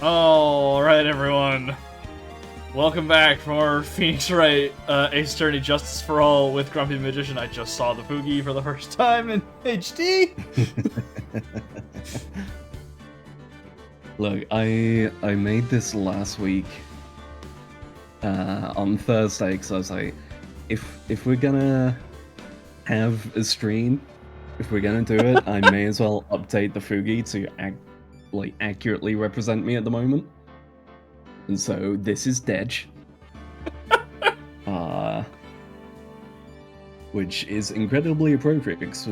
Alright, everyone. Welcome back for more Phoenix Wright, Ace Attorney Justice for All with Grumpy Magician. I just saw the Poogie for the first time in HD. Look, I made this last week on Thursday because I was like, if we're gonna have a stream, if we're gonna do it, I may as well update the Fugi to accurately represent me at the moment. And so this is Dej. Which is incredibly appropriate because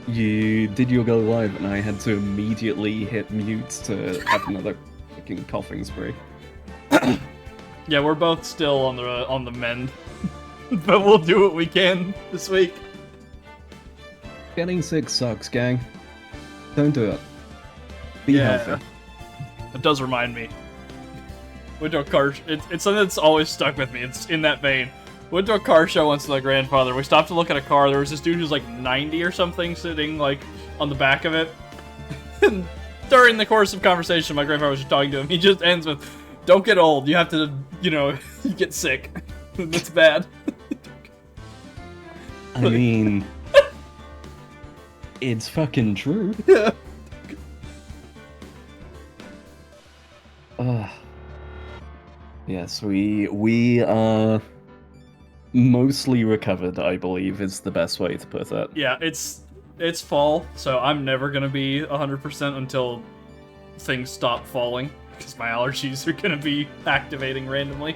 you did your go live and I had to immediately hit mute to have another fucking coughing spree. Yeah, we're both still on the mend, but we'll do what we can this week. Getting sick sucks, gang. Don't do it. Be healthy. It does remind me. Went to a car. It's something that's always stuck with me. It's in that vein. Went to a car show once with my grandfather. We stopped to look at a car. There was this dude who's like 90 or something sitting like on the back of it. And during the course of conversation, my grandfather was just talking to him. He just ends with, "Don't get old. You have to, you get sick. That's bad." I mean, it's fucking true. Yeah. Yes, we are mostly recovered, I believe, is the best way to put it. Yeah, it's fall, so I'm never gonna be 100% until things stop falling, because my allergies are gonna be activating randomly.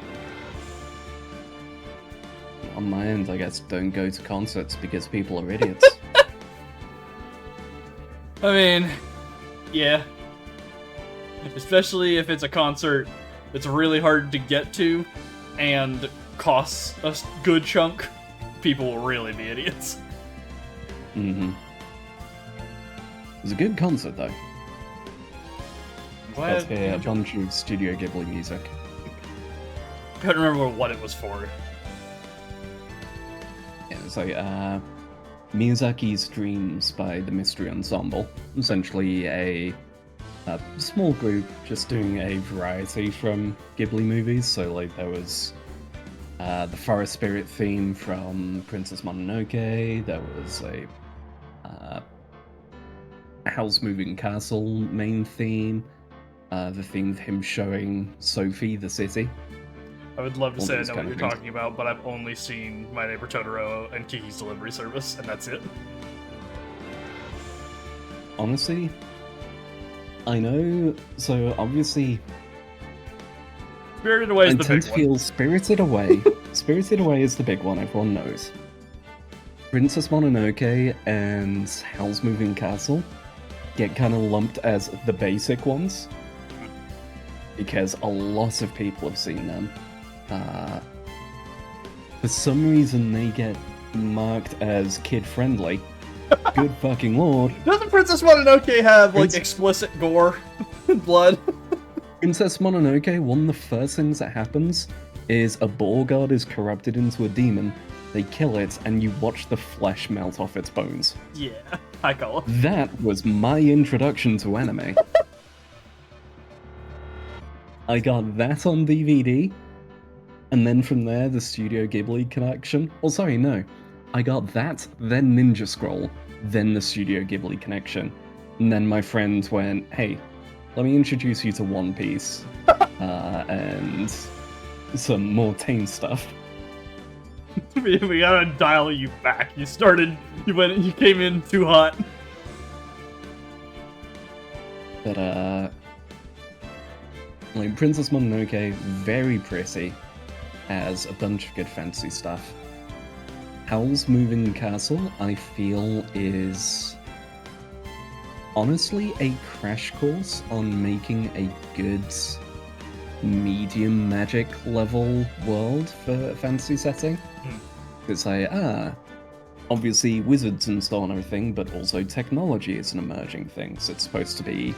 On my end, I guess don't go to concerts because people are idiots. I mean, yeah. Especially if it's a concert that's really hard to get to and costs a good chunk, people will really be idiots. Mm-hmm. It was a good concert, though. Let's hear a bunch of Studio Ghibli music. I can't remember what it was for. Yeah, it's like Miyazaki's Dreams by the Mystery Ensemble. Essentially a small group just doing a variety from Ghibli movies. So like there was the forest spirit theme from Princess Mononoke. There was a house moving castle main theme. The theme of him showing Sophie the city. I would love to say I know what you're talking about, but I've only seen My Neighbor Totoro and Kiki's Delivery Service, and that's it. Honestly, I know. So obviously, Spirited Away is the big one. I tend to feel Spirited Away. Spirited Away is the big one. Everyone knows. Princess Mononoke and Howl's Moving Castle get kind of lumped as the basic ones because a lot of people have seen them. For some reason, they get marked as kid-friendly. Good fucking lord. Doesn't Princess Mononoke have, like, explicit gore and blood? Princess Mononoke, one of the first things that happens is a ball guard is corrupted into a demon, they kill it, and you watch the flesh melt off its bones. Yeah, I call it. That was my introduction to anime. I got that on DVD, and then from there, the Studio Ghibli connection. Oh, sorry, no. I got that, then Ninja Scroll, then the Studio Ghibli connection. And then my friend went, "Hey, let me introduce you to One Piece, and some more tame stuff." We gotta dial you back. You came in too hot. But, like, Princess Mononoke, very pretty, has a bunch of good fantasy stuff. Howl's Moving Castle, I feel, is honestly a crash course on making a good medium magic level world for a fantasy setting. It's like, obviously wizards and stuff and everything, but also technology is an emerging thing, so it's supposed to be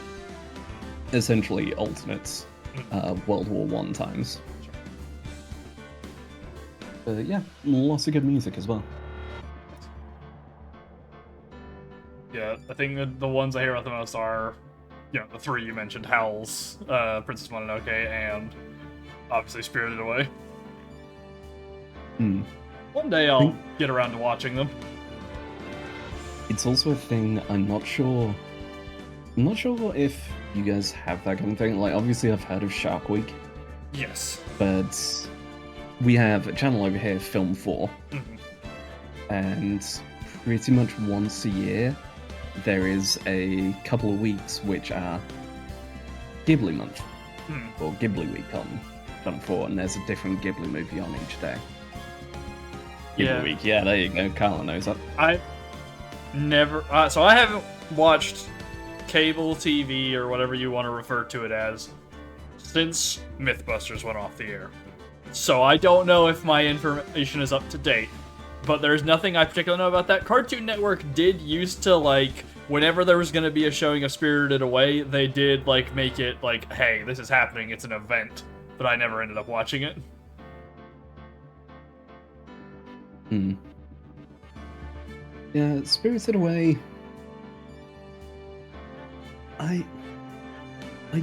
essentially alternate World War I times. But yeah, lots of good music as well. Yeah, I think the ones I hear about the most are you know, the three you mentioned, Howl's, Princess Mononoke, and obviously Spirited Away. One day I'll get around to watching them. It's also a thing I'm not sure if you guys have that kind of thing. Like, obviously I've heard of Shark Week. Yes. But we have a channel over here, Film 4. And pretty much once a year, there is a couple of weeks which are Ghibli month. Or Ghibli week on Film 4, and there's a different Ghibli movie on each day. Ghibli week, yeah, there you go. Carla knows that. I never... so I haven't watched cable TV, or whatever you want to refer to it as, since Mythbusters went off the air. So I don't know if my information is up to date, but there's nothing I particularly know about that. Cartoon Network did used to, like, whenever there was going to be a showing of Spirited Away, they did, like, make it, like, hey, this is happening, it's an event. But I never ended up watching it. Yeah, Spirited Away... I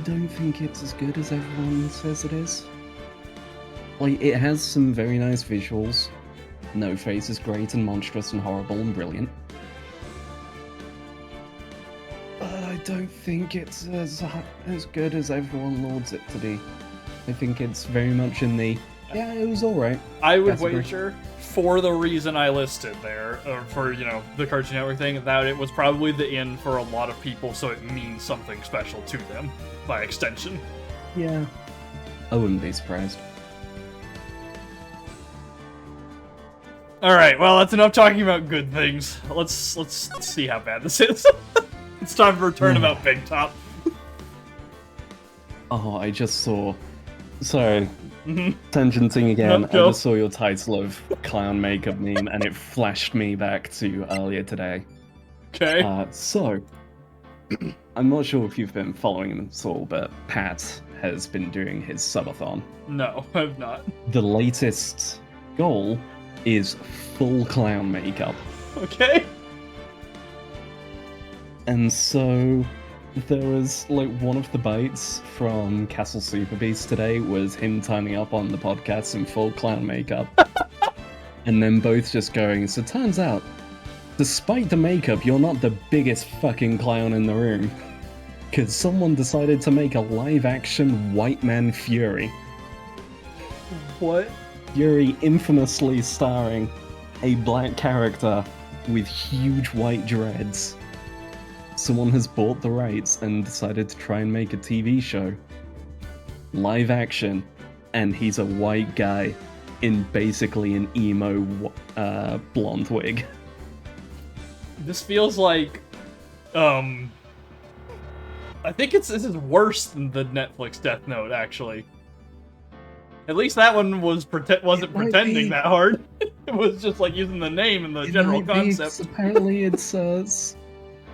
don't think it's as good as everyone says it is. Like, it has some very nice visuals. No Face is great and monstrous and horrible and brilliant. But I don't think it's as good as everyone lauds it to be. I think it's very much in the, yeah, it was alright. I would wager, for the reason I listed there, or for, you know, the Cartoon Network thing, that it was probably the end for a lot of people, so it means something special to them, by extension. Yeah. I wouldn't be surprised. Alright, well, that's enough talking about good things. Let's see how bad this is. It's time for a turn about Big Top. Oh, I just saw... Sorry. Tangenting again. I just saw your title of clown makeup meme, and it flashed me back to earlier today. Okay. So, I'm not sure if you've been following him at all, but Pat has been doing his subathon. No, I've not. The latest goal is full clown makeup. Okay. And so there was, like, one of the bites from Castle Super Beast today was him turning up on the podcast in full clown makeup. And then both just going, so turns out, despite the makeup, you're not the biggest fucking clown in the room. Because someone decided to make a live-action White Man Fury. What? Fury infamously starring a black character with huge white dreads. Someone has bought the rights and decided to try and make a TV show. Live action, and he's a white guy in basically an emo blonde wig. This feels like, I think this is worse than the Netflix Death Note, actually. At least that one wasn't pretending that hard. It was just like using the name and the general concept. Apparently it's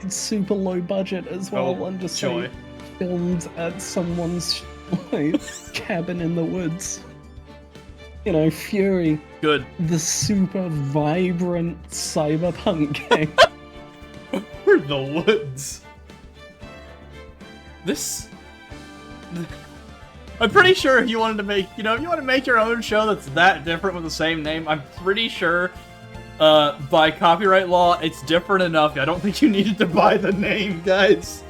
super low budget as well, and just like, filmed at someone's like, cabin in the woods. You know, Fury. Good. The super vibrant cyberpunk game. For the woods. I'm pretty sure if you wanted to make, if you want to make your own show that's that different with the same name, I'm pretty sure by copyright law, it's different enough. I don't think you needed to buy the name, guys.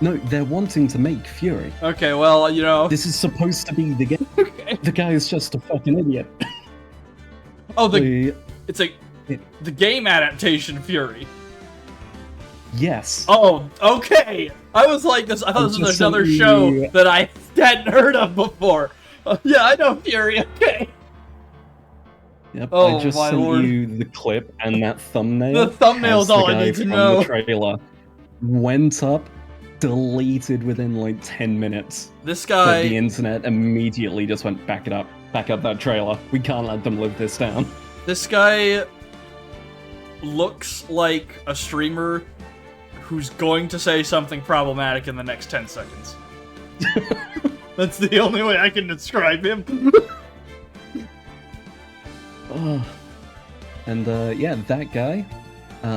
No, they're wanting to make Fury. Okay, well, This is supposed to be the game. Okay. The guy is just a fucking idiot. Oh, the game adaptation Fury. Yes. Oh, okay. I was like this. I thought this was another show that I hadn't heard of before. Yeah, I know Fury. Okay. Yep. Oh, I just sent you the clip and that thumbnail. The thumbnail's all I need to know. The trailer went up, deleted within like 10 minutes. This guy. But the internet immediately just went back up that trailer. We can't let them live this down. This guy looks like a streamer who's going to say something problematic in the next 10 seconds. That's the only way I can describe him. And yeah, that guy,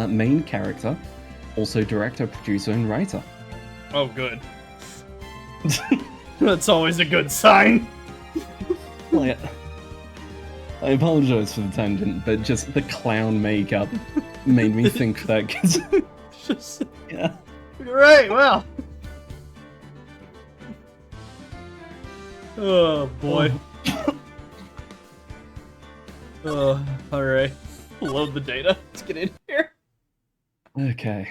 main character, Also director, producer, and writer. Oh, good. That's always a good sign. Well, yeah. I apologize for the tangent, but just the clown makeup made me think that because Just, yeah. right, well. Oh, boy. Alright. Load the data. Let's get in here. Okay.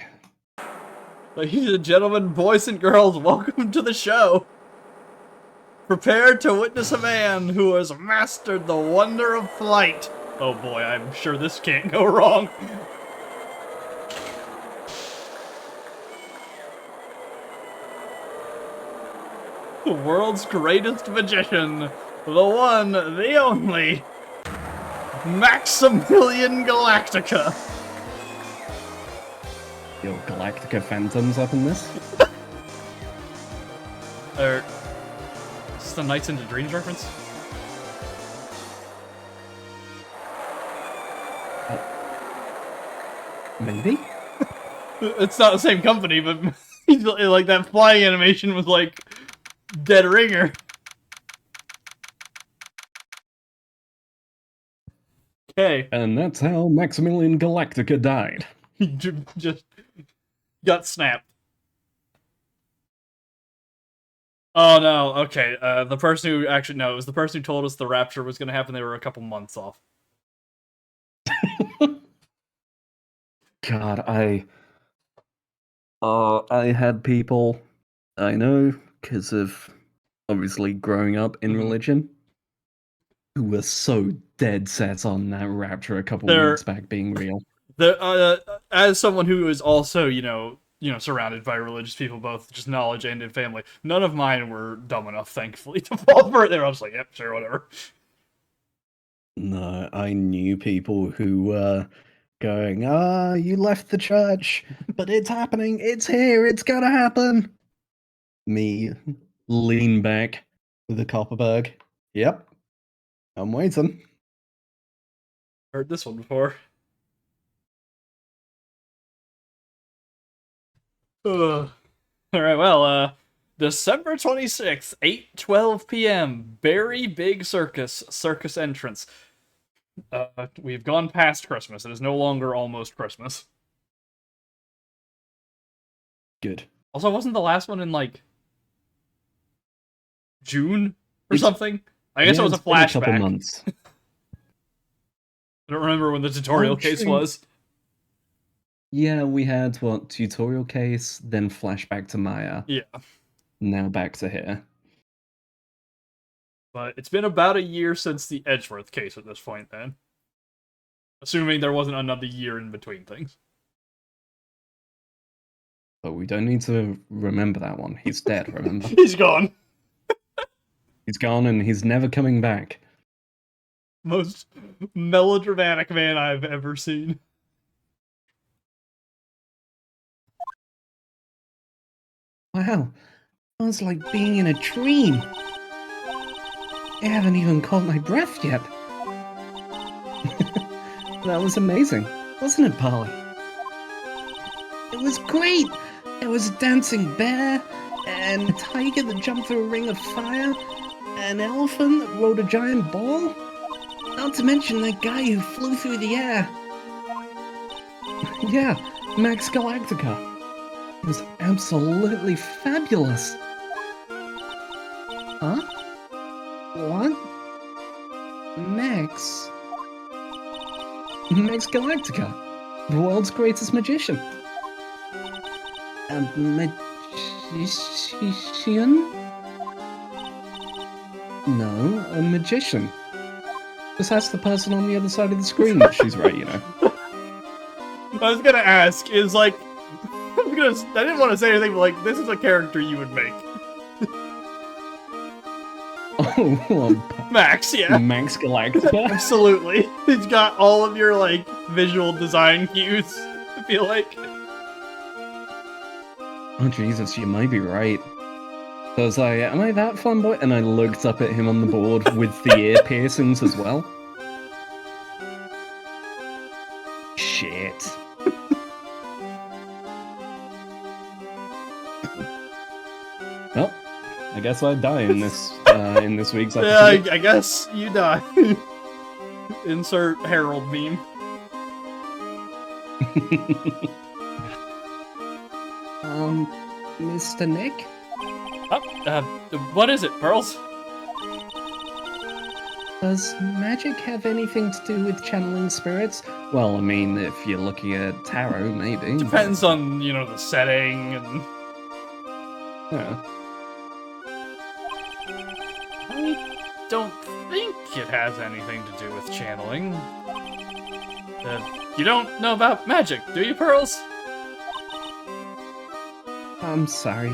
Ladies and gentlemen, boys and girls, welcome to the show. Prepare to witness a man who has mastered the wonder of flight. Oh boy, I'm sure this can't go wrong. The world's greatest magician, the one, the only, Maximilian Galactica. Yo, Galactica Phantoms up in this? Is this the Nights into Dreams reference? Maybe? It's not the same company, but like that flying animation was like dead ringer. Okay. And that's how Maximilian Galactica died. He just got snapped. Oh no, okay. The person who actually, no, it was the person who told us the rapture was going to happen. They were a couple months off. God, I had people I know, because of obviously growing up in religion, who were so dead set on that rapture a couple weeks back being real. As someone who is also, you know, surrounded by religious people, both just knowledge and in family, none of mine were dumb enough, thankfully, to fall for it. They were just like, yep, sure, whatever. No, I knew people who were going, you left the church, but it's happening, it's here, it's gonna happen. Me, lean back with a Copperberg. Yep, I'm waiting. Heard this one before. Alright, well, December 26th, 8:12 p.m., Berry Big Circus entrance. We've gone past Christmas. It is no longer almost Christmas. Good. Also, wasn't the last one in, like, June or something? I guess it was a flashback. A couple months. I don't remember when the tutorial case was. Yeah, we had, what, tutorial case, then flashback to Maya. Yeah. Now back to here. But it's been about a year since the Edgeworth case at this point, then. Assuming there wasn't another year in between things. But we don't need to remember that one. He's dead, remember? He's gone. He's gone and he's never coming back. Most melodramatic man I've ever seen. Wow, that was like being in a dream. I haven't even caught my breath yet. That was amazing, wasn't it, Polly? It was great! There was a dancing bear, and a tiger that jumped through a ring of fire, an elephant that rode a giant ball, not to mention that guy who flew through the air. Yeah, Max Galactica. It was absolutely fabulous. Huh? What? Max? Max Galactica, the world's greatest magician. A magician? No, a magician. Just ask the person on the other side of the screen if she's right, you know. I was gonna ask, is like... I didn't want to say anything, but like, this is a character you would make. Oh, well, Max, yeah. Max Galactica? Absolutely. He's got all of your, like, visual design cues, I feel like. Oh, Jesus, you might be right. So I was like, am I that fun boy? And I looked up at him on the board with the ear piercings as well. Shit. I guess I die in this week's episode. Yeah, I guess you die. Insert Harold meme. Mr. Nick? What is it, Pearls? Does magic have anything to do with channeling spirits? Well, I mean, if you're looking at tarot, maybe. Depends on, the setting and... Yeah. I don't think it has anything to do with channeling. You don't know about magic, do you, Pearls? I'm sorry.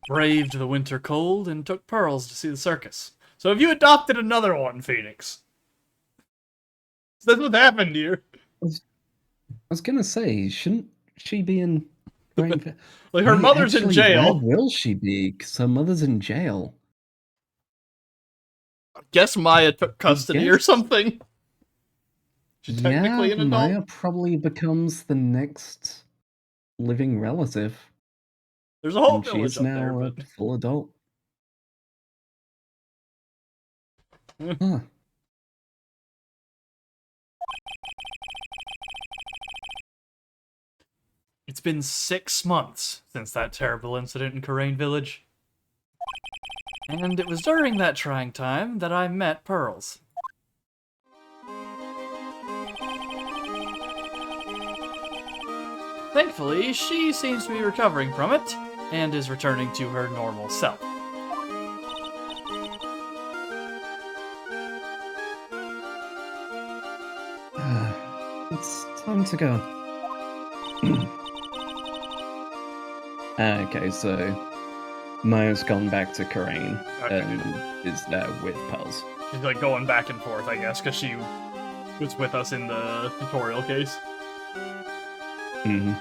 Braved the winter cold and took Pearls to see the circus. So have you adopted another one, Phoenix? That's what happened here. I was gonna say, shouldn't she be in... Like, her mother's in jail. Where will she be? Because her mother's in jail. I guess Maya took custody or something. She's technically an adult. Maya probably becomes the next living relative. There's a whole and village she's up now there, a but... full adult. Huh. It's been 6 months since that terrible incident in Karain Village. And it was during that trying time that I met Pearls. Thankfully, she seems to be recovering from it, and is returning to her normal self. It's time to go. Okay, so Maya's gone back to Karain and is now with Pearls. She's like going back and forth, I guess, because she was with us in the tutorial case. Mm-hmm.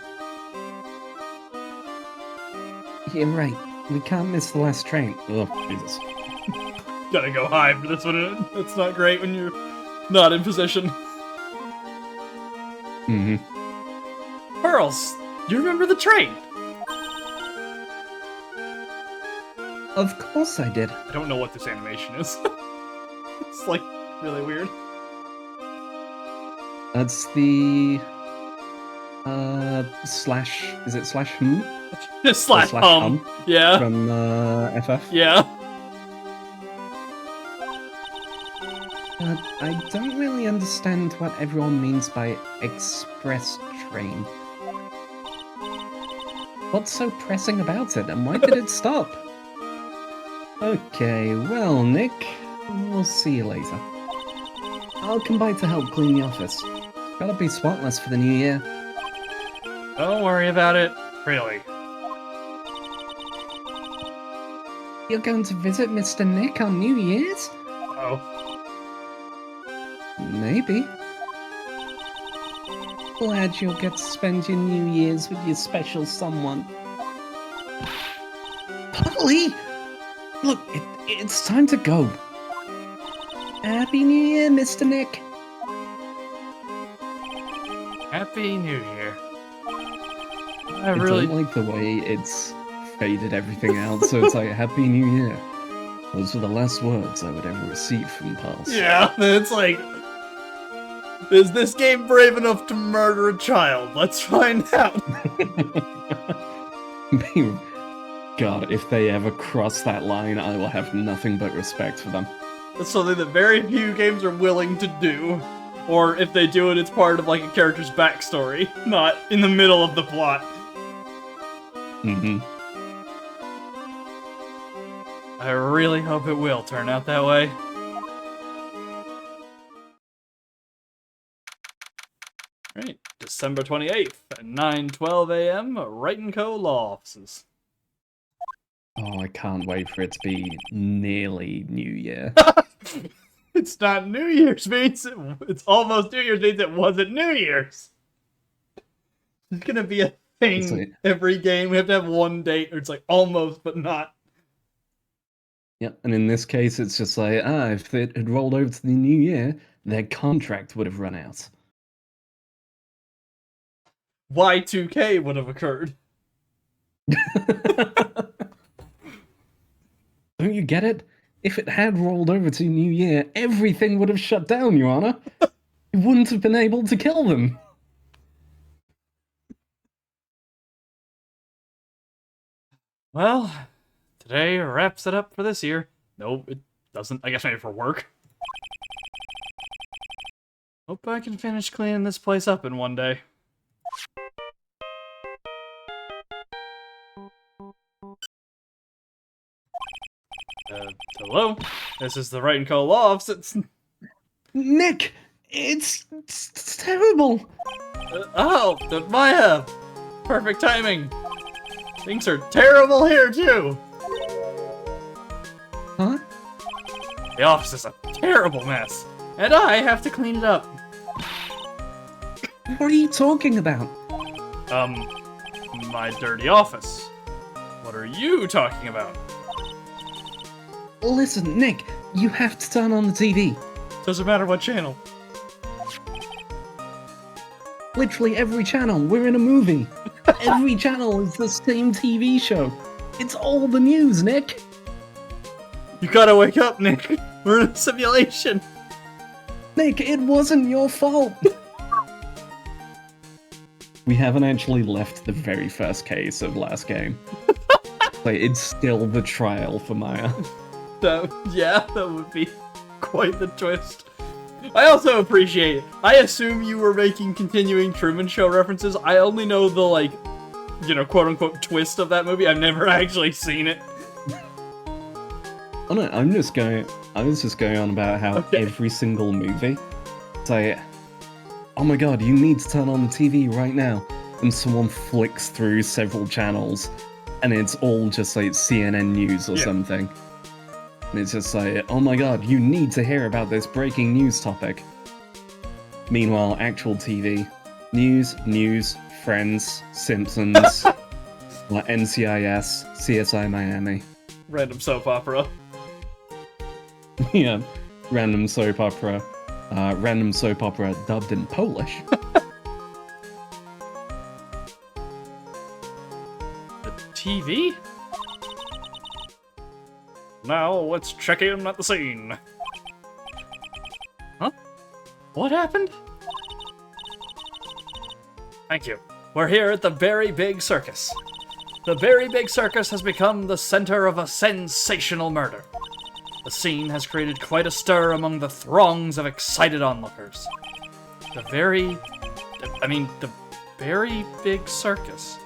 You're right. We can't miss the last train. Oh, Jesus. Gotta go high for this one. It's not great when you're not in position. Mm-hmm. Pearls, you remember the train? Of course I did. I don't know what this animation is. It's like really weird. That's the slash. Is it slash hum? slash hum. Yeah. From FF. Yeah. I don't really understand what everyone means by express train. What's so pressing about it, and why did it stop? Okay, well, Nick, we'll see you later. I'll come by to help clean the office. Gotta be spotless for the new year. Don't worry about it. Really. You're going to visit Mr. Nick on New Year's? Oh. Maybe. Glad you'll get to spend your New Year's with your special someone. Polly! Look, it's time to go. Happy New Year, Mr. Nick. Happy New Year. I really don't like the way it's faded everything out, so it's like, Happy New Year. Those were the last words I would ever receive from Pulse. Yeah, it's like... Is this game brave enough to murder a child? Let's find out. God, if they ever cross that line, I will have nothing but respect for them. That's something that very few games are willing to do. Or if they do it, it's part of like a character's backstory, not in the middle of the plot. Mm-hmm. I really hope it will turn out that way. Alright, December 28th at 9:12 a.m. Wright & Co. Law Offices. Oh, I can't wait for it to be nearly New Year. It's not New Year's, means it's almost New Year's, means it wasn't New Year's. It's gonna be a thing every game. We have to have one date, or it's like almost, but not. Yep, and in this case, it's just like, if it had rolled over to the New Year, their contract would have run out. Y2K would have occurred. Don't you get it? If it had rolled over to New Year, everything would have shut down, Your Honor. You wouldn't have been able to kill them. Well, today wraps it up for this year. No, it doesn't. I guess maybe for work. Hope I can finish cleaning this place up in one day. Hello? This is the Wright and Co. Law Office. Nick, it's terrible. Oh, Maya! Perfect timing. Things are terrible here, too. Huh? The office is a terrible mess, and I have to clean it up. What are you talking about? My dirty office. What are you talking about? Listen, Nick, you have to turn on the TV. Doesn't matter what channel. Literally every channel. We're in a movie. Every channel is the same TV show. It's all the news, Nick. You gotta wake up, Nick. We're in a simulation. Nick, it wasn't your fault. We haven't actually left the very first case of last game. Like, it's still the trial for Maya. Yeah, that would be quite the twist. I also appreciate it. I assume you were making continuing Truman Show references. I only know the, like, you know, quote-unquote twist of that movie. I've never actually seen it. Oh no, I was just going on about how every single movie, it's like, oh my god, you need to turn on the TV right now. And someone flicks through several channels, and it's all just like CNN News or something. And it's just like, oh my god, you need to hear about this breaking news topic. Meanwhile, actual TV, news, Friends, Simpsons, NCIS, CSI Miami. Random soap opera. Yeah, random soap opera dubbed in Polish. The TV? Now, let's check in at the scene. Huh? What happened? Thank you. We're here at the Very Big Circus. The Very Big Circus has become the center of a sensational murder. The scene has created quite a stir among the throngs of excited onlookers. The Very Big Circus.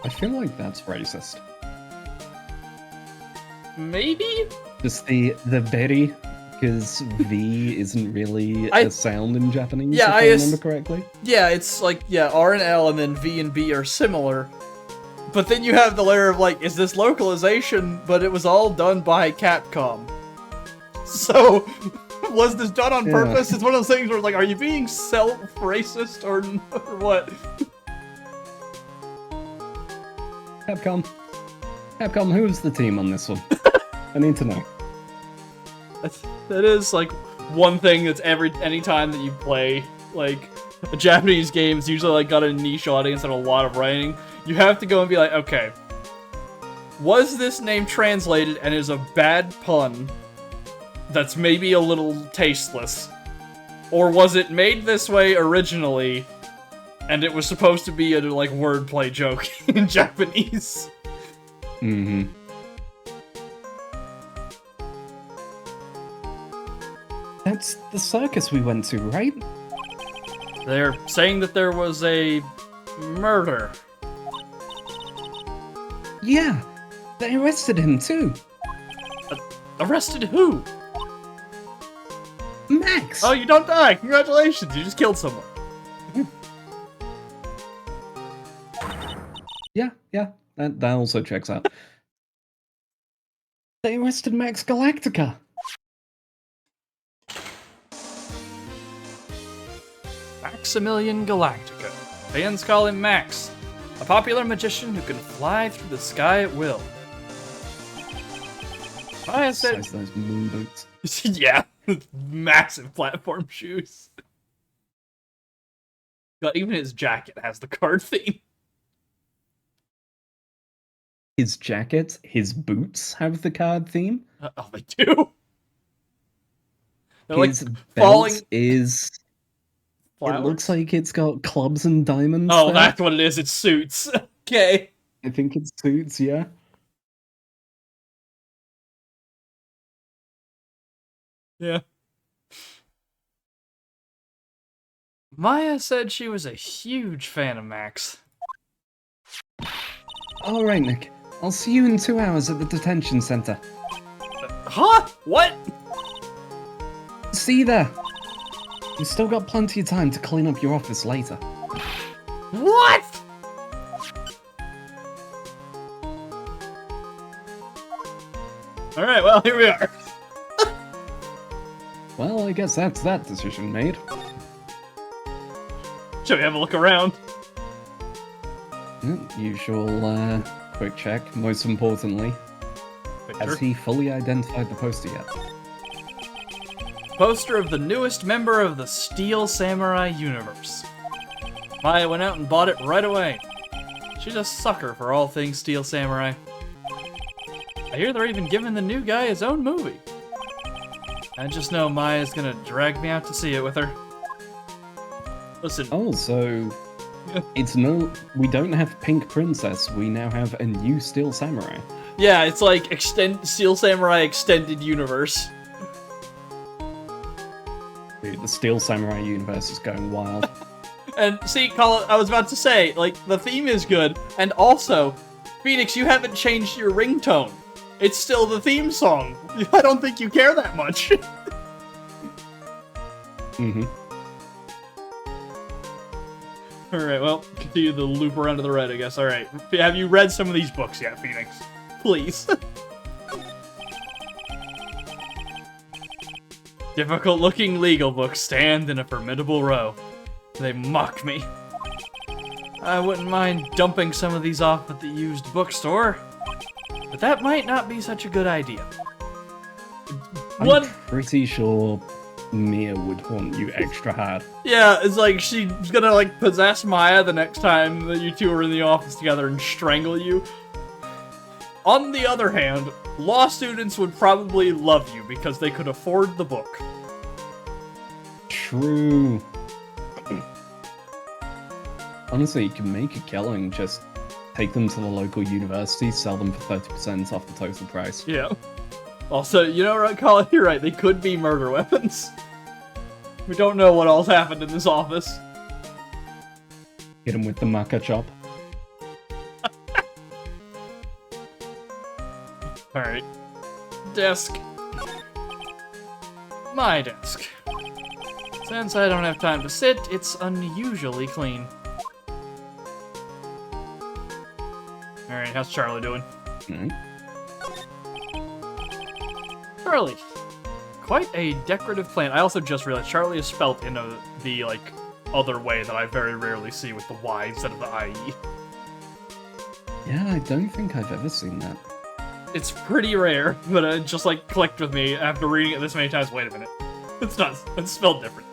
I feel like that's racist. Maybe? Just the very, because V isn't really a sound in Japanese, if I remember correctly. Yeah, it's like, R and L and then V and B are similar. But then you have the layer of, like, is this localization? But it was all done by Capcom. So, was this done on purpose? It's one of those things where, like, are you being self-racist or what? Capcom, who's the team on this one? I need to know. That is, like, one thing that's anytime that you play, like, a Japanese game, it's usually, like, got a niche audience and a lot of writing. You have to go and be like, okay, was this name translated and is a bad pun that's maybe a little tasteless? Or was it made this way originally and it was supposed to be a, like, wordplay joke in Japanese? Mm-hmm. That's the circus we went to, right? They're saying that there was a murder. Yeah, they arrested him too. Arrested who? Max! Oh, you don't die! Congratulations, you just killed someone. Yeah, that also checks out. They arrested Max Galactica. Maximilian Galactica. Fans call him Max, a popular magician who can fly through the sky at will. I said those moon boots. Yeah, massive platform shoes. God, even his jacket has the card theme. His jacket, his boots have the card theme. Oh, they do. They're like His falling belt is. It looks flowers. like it's got clubs and diamonds Oh, there. that's what it is. It's suits. Okay. I think it's suits, yeah. Yeah. Maya said she was a huge fan of Max. Alright, Nick. I'll see you in 2 hours at the detention center. Huh? What? See you there. You've still got plenty of time to clean up your office later. What? Alright, well, here we are. Well, I guess that's that decision made. Shall we have a look around? Usual, quick check. Most importantly, has he fully identified the poster yet? Poster of the newest member of the Steel Samurai universe. Maya went out and bought it right away. She's a sucker for all things Steel Samurai. I hear they're even giving the new guy his own movie. I just know Maya's gonna drag me out to see it with her. Listen. Oh, so it's no. We don't have Pink Princess. We now have a new Steel Samurai. Yeah, it's like Steel Samurai Extended Universe. Dude, the Steel Samurai universe is going wild. And see, Colin, I was about to say, like, the theme is good, and also, Phoenix, you haven't changed your ringtone. It's still the theme song. I don't think you care that much. Mm-hmm. Alright, well, continue the loop around to the right, I guess. Alright, have you read some of these books yet, Phoenix? Please. Difficult-looking legal books stand in a formidable row. They mock me. I wouldn't mind dumping some of these off at the used bookstore, but that might not be such a good idea. I'm pretty sure Mia would haunt you extra hard. Yeah, it's like she's gonna like possess Maya the next time that you two are in the office together and strangle you. On the other hand, law students would probably love you because they could afford the book. True. Honestly, you can make a killing, just take them to the local university, sell them for 30% off the total price. Yeah. Also, you know what, Colin? You're right, they could be murder weapons. We don't know what all's happened in this office. Hit him with the maca chop. Alright. Desk. My desk. Since I don't have time to sit, it's unusually clean. Alright, how's Charlie doing? Right. Charlie. Quite a decorative plant. I also just realized Charlie is spelt in the, like, other way that I very rarely see with the Y instead of the IE. Yeah, I don't think I've ever seen that. It's pretty rare, but it just, like, clicked with me after reading it this many times. Wait a minute. It's not. It's spelled different.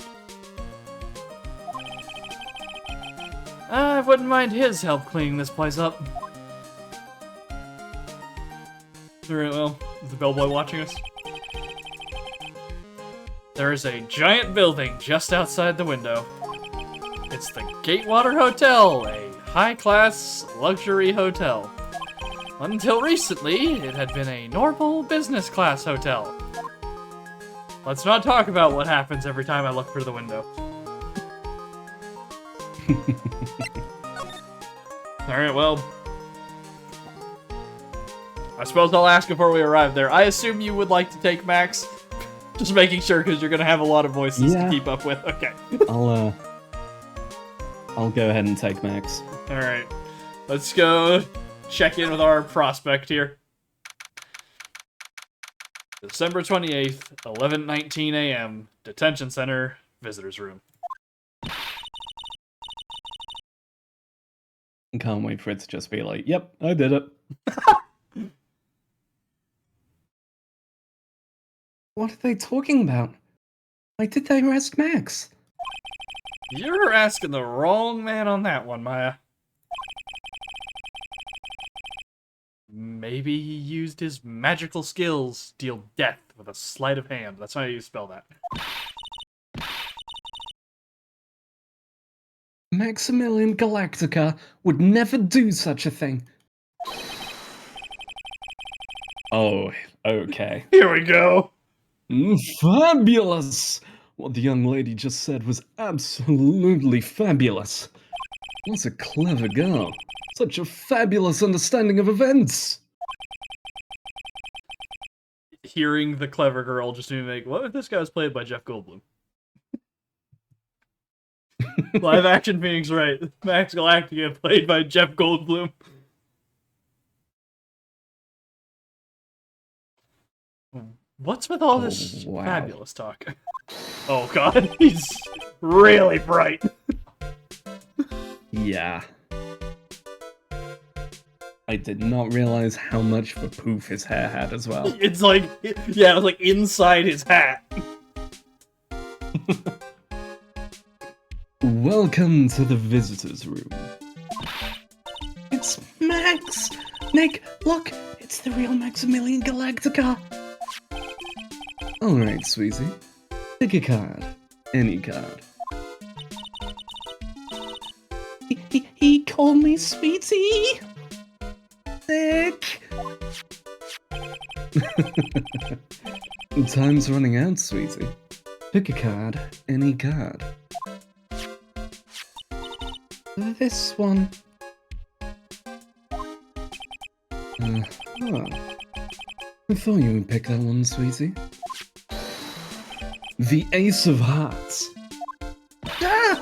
I wouldn't mind his help cleaning this place up. Alright, well, is the bellboy watching us? There is a giant building just outside the window. It's the Gatewater Hotel, a high-class luxury hotel. Until recently, it had been a normal business-class hotel. Let's not talk about what happens every time I look through the window. Alright, well... I suppose I'll ask before we arrive there. I assume you would like to take Max? Just making sure, because you're going to have a lot of voices to keep up with. Okay. I'll go ahead and take Max. Alright. Let's go check in with our prospect here. December 28th, 11:19 a.m. Detention Center, Visitors Room. Can't wait for it to just be like, yep, I did it. What are they talking about? Why did they arrest Max? You're asking the wrong man on that one, Maya. Maybe he used his magical skills to deal death with a sleight of hand. That's how you spell that. Maximilian Galactica would never do such a thing. Oh, okay. Here we go. Fabulous! What the young lady just said was absolutely fabulous. What a clever girl. Such a fabulous understanding of events. Hearing the clever girl just made me think, what if this guy was played by Jeff Goldblum? Live action Phoenix Wright. Max Galactica played by Jeff Goldblum. What's with all this fabulous talk? Oh god, he's really bright. Yeah. I did not realize how much of a poof his hair had as well. It's like, yeah, it was like inside his hat. Welcome to the visitor's room. It's Max! Nick, look! It's the real Maximilian Galactica! Alright, sweetie. Pick a card. Any card. He called me sweetie! Nick! Time's running out, sweetie. Pick a card. Any card. This one. Huh. I thought you would pick that one, sweetie. The Ace of Hearts. Ah!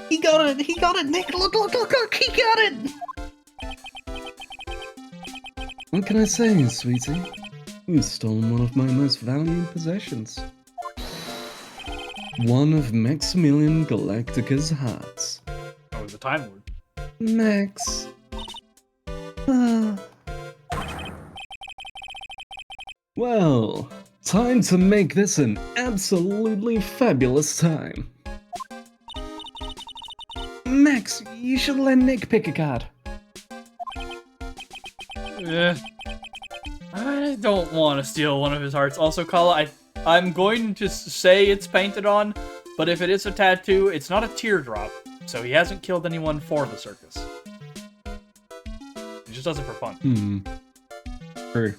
He got it, Nick! Look, he got it! What can I say, sweetie? You've stolen one of my most valued possessions. One of Maximilian Galactica's hearts. Oh, the Time Lord. Max. Well, time to make this an absolutely fabulous time. Max, you should let Nick pick a card. I don't want to steal one of his hearts. Also, Kala, I'm going to say it's painted on, but if it is a tattoo, it's not a teardrop, so he hasn't killed anyone for the circus. He just does it for fun. True.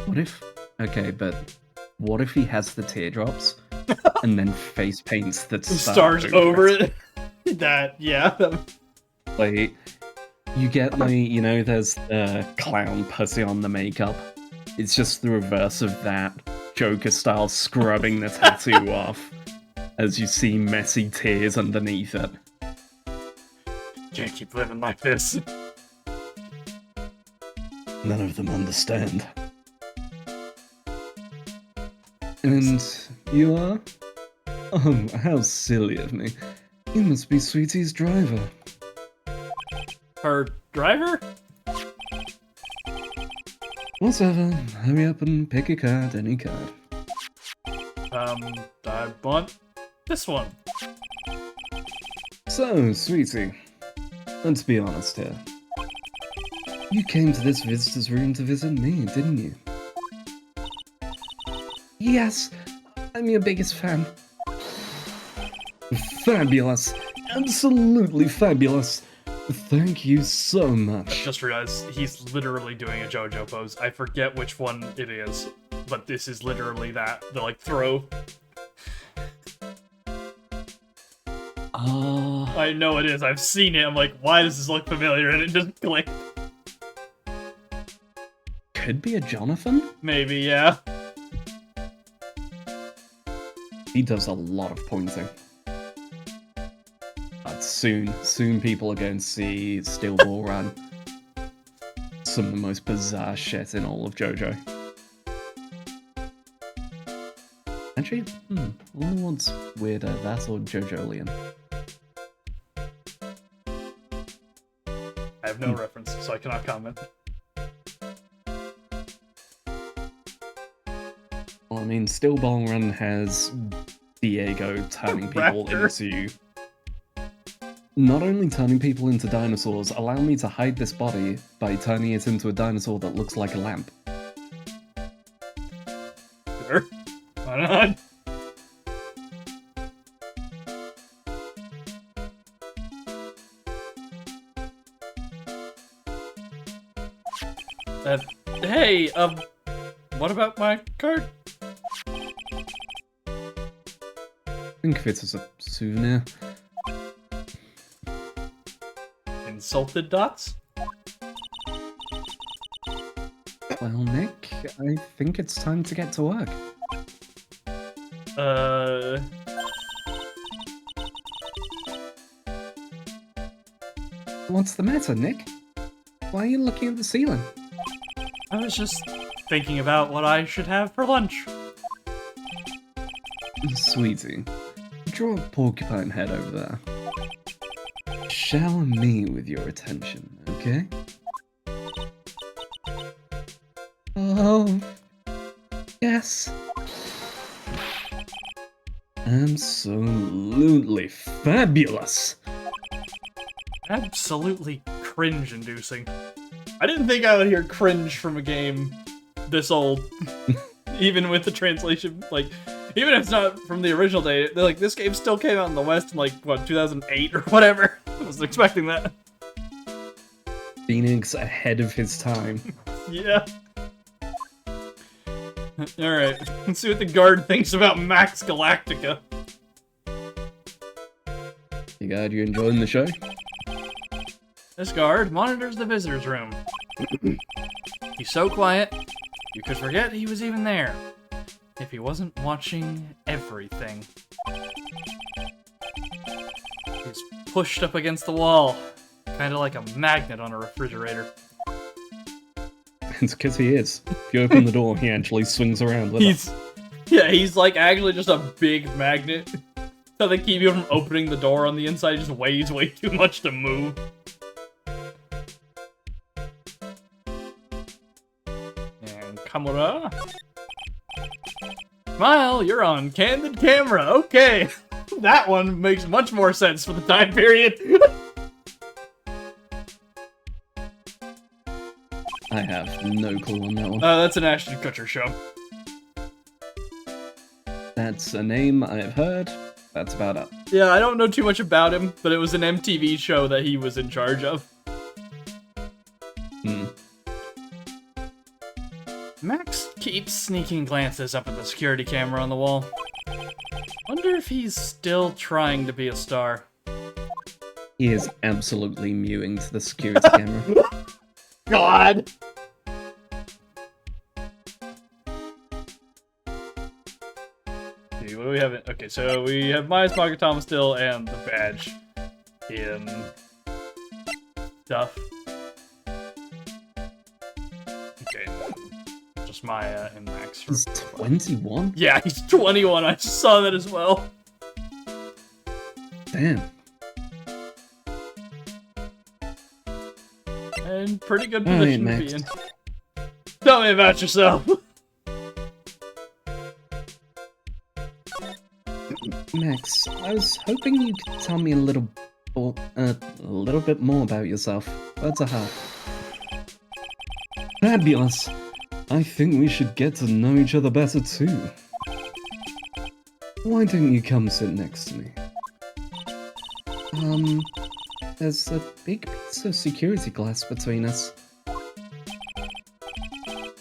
What if... Okay, but what if he has the teardrops and then face paints the stars over it? Yeah. Like, you get like, you know, there's the clown pussy on the makeup. It's just the reverse of that, Joker-style scrubbing the tattoo off as you see messy tears underneath it. Can't keep living like this. None of them understand. And you are? Oh, how silly of me. You must be Sweetie's driver. Her driver? Whatever, hurry up and pick a card, any card. I want this one. So, Sweetie, let's be honest here. You came to this visitor's room to visit me, didn't you? Yes, I'm your biggest fan. Fabulous. Absolutely fabulous. Thank you so much. I just realized he's literally doing a JoJo pose. I forget which one it is, but this is literally that. The, like, throw. I know it is. I've seen it. I'm like, why does this look familiar? And it just clicked. Could be a Jonathan? Maybe, yeah. He does a lot of pointing. But soon people are going to see Steel Ball Run. Some of the most bizarre shit in all of JoJo. Actually, I wonder what's weirder, that or JoJolian. I have no reference, so I cannot comment. Well, I mean, Steel Ball Run has Diego turning people into... Not only turning people into dinosaurs, allow me to hide this body by turning it into a dinosaur that looks like a lamp. Sure. Why not? Hey, what about my card? Think of it as a souvenir. Insulted dots? Well, Nick, I think it's time to get to work. What's the matter, Nick? Why are you looking at the ceiling? I was just thinking about what I should have for lunch. Sweetie, draw a porcupine head over there. Shower me with your attention, okay? Oh, yes. Absolutely fabulous. Absolutely cringe-inducing. I didn't think I would hear cringe from a game this old, even with the translation, like, even if it's not from the original day, like, this game still came out in the West in, like, what, 2008 or whatever? I wasn't expecting that. Phoenix ahead of his time. Yeah. Alright, let's see what the guard thinks about Max Galactica. You glad you enjoying the show? This guard monitors the visitor's room. He's so quiet, you could forget he was even there, if he wasn't watching everything. He's pushed up against the wall, kind of like a magnet on a refrigerator. It's because he is. If you open the door, he actually swings around with it. Yeah, he's like actually just a big magnet. So they keep you from opening the door on the inside, just weighs way too much to move. And Kamura. Smile, you're on candid camera. Okay. That one makes much more sense for the time period. I have no clue on that one. That's an Ashton Kutcher show. That's a name I've heard. That's about it. Yeah, I don't know too much about him, but it was an MTV show that he was in charge of. Max keeps sneaking glances up at the security camera on the wall. Wonder if he's still trying to be a star. He is absolutely mewing to the security camera. God! See, what do we have? Okay, so we have Maya's Pocket Thomas still and the badge in stuff. Okay, just Maya and Max. He's 21? Yeah, he's 21. I just saw that as well. Damn. And pretty good position to Max. be in. Tell me about yourself. Max, I was hoping you could tell me a little bit more about yourself. What's a half? Fabulous! I think we should get to know each other better too. Why don't you come sit next to me? There's a big piece of security glass between us.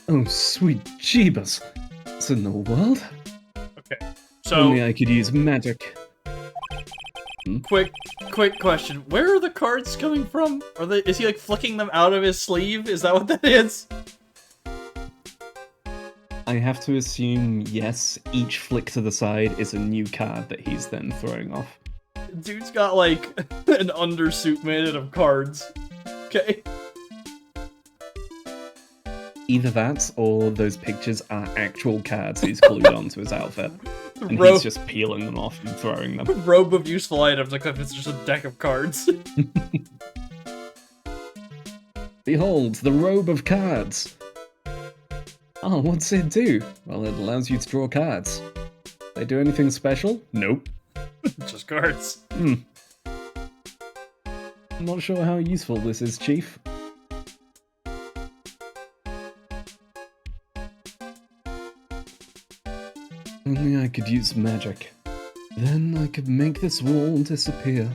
Oh, sweet jeebus! What's in the world? Okay, so only I could use magic. quick question: where are the cards coming from? Are they? Is he like flicking them out of his sleeve? Is that what that is? I have to assume yes. Each flick to the side is a new card that he's then throwing off. Dude's got like an undersuit made out of cards. Okay. Either that, or those pictures are actual cards he's glued onto his outfit. And he's just peeling them off and throwing them. Robe of useful items, like if it's just a deck of cards. Behold, the robe of cards! Oh, what's it do? Well, it allows you to draw cards. They do anything special? Nope. Just cards. I'm not sure how useful this is, Chief. Only I could use magic. Then I could make this wall disappear.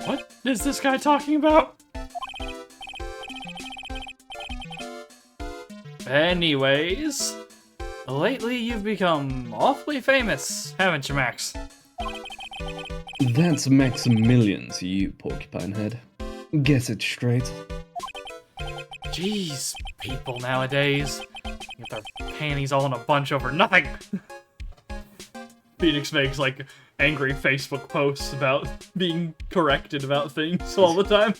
What is this guy talking about? Anyways, lately you've become awfully famous, haven't you, Max? That's Maximilian to you, Porcupine Head. Get it straight. Jeez, people nowadays get their panties all in a bunch over nothing. Phoenix makes like angry Facebook posts about being corrected about things all the time.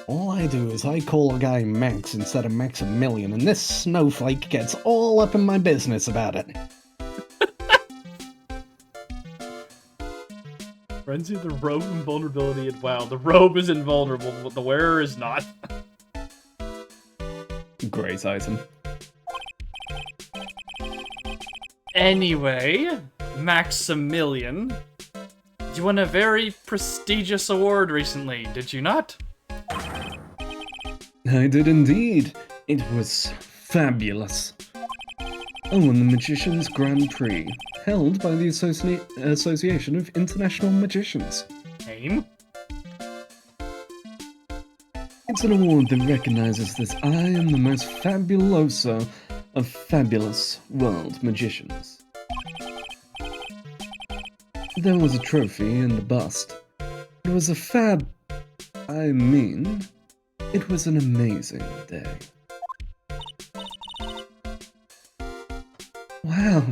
All I do is I call a guy Max instead of Maximilian, and this snowflake gets all up in my business about it. Frenzy, the robe, invulnerability, and wow, the robe is invulnerable, but the wearer is not. Great item. Anyway, Maximilian, you won a very prestigious award recently, did you not? I did indeed. It was fabulous. I won the Magician's Grand Prix, held by the Association of International Magicians. Name? It's an award that recognizes that I am the most fabuloso of fabulous world magicians. There was a trophy and a bust. It was a it was an amazing day. Wow,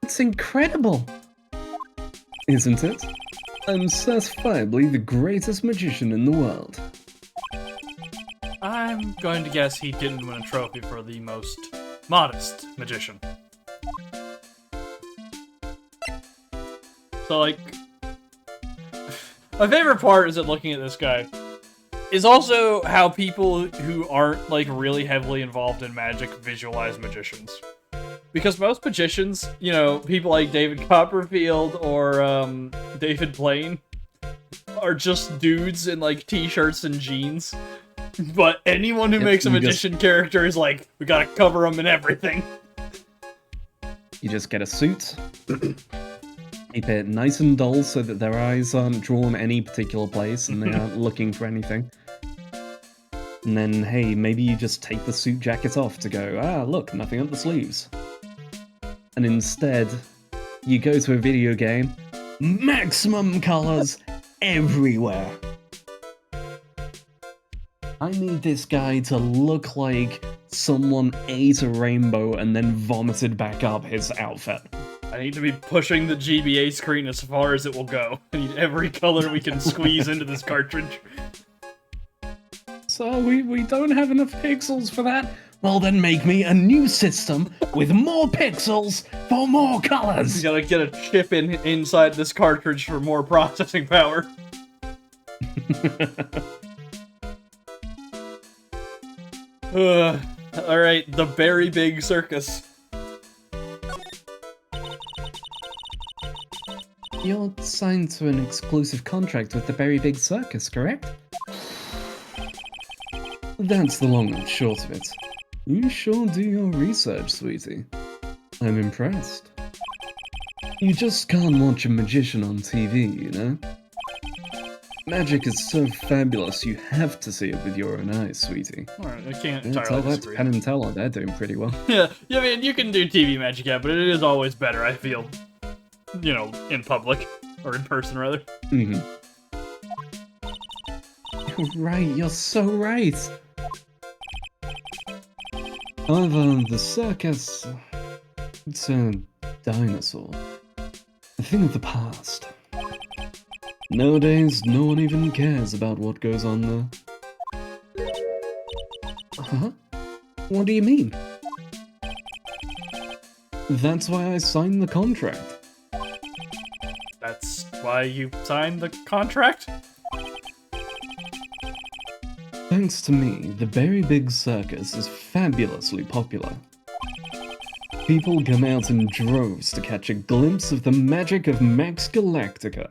it's incredible! Isn't it? I'm certifiably the greatest magician in the world. I'm going to guess he didn't win a trophy for the most modest magician. So, like, my favorite part is that looking at this guy is also how people who aren't, like, really heavily involved in magic visualize magicians. Because most magicians, you know, people like David Copperfield or David Blaine are just dudes in, like, t-shirts and jeans. But anyone who makes a magician character is like, we gotta cover them in everything. You just get a suit, keep it nice and dull so that their eyes aren't drawn any particular place and they aren't looking for anything. And then, hey, maybe you just take the suit jacket off to go, ah, look, nothing up the sleeves. And instead, you go to a video game, maximum colors everywhere. I need this guy to look like someone ate a rainbow and then vomited back up his outfit. I need to be pushing the GBA screen as far as it will go. I need every color we can squeeze into this cartridge. So we don't have enough pixels for that? Well then make me a new system with more pixels for more colors! You gotta get a chip inside this cartridge for more processing power. Alright, the Very Big Circus. You're signed to an exclusive contract with the Very Big Circus, correct? That's the long and short of it. You sure do your research, sweetie. I'm impressed. You just can't watch a magician on TV, you know? Magic is so fabulous, you have to see it with your own eyes, sweetie. Alright, I can't Tell entirely that to disagree. Penn and Teller, they're doing pretty well. Yeah, I mean, you can do TV magic, yeah, but it is always better, I feel, you know, in public. Or in person, rather. Mm-hmm. You're right, you're so right! However, the circus... it's a dinosaur. A thing of the past. Nowadays, no one even cares about what goes on there. Huh? What do you mean? That's why I signed the contract. That's why you signed the contract? Thanks to me, the Very Big Circus is fabulously popular. People come out in droves to catch a glimpse of the magic of Max Galactica.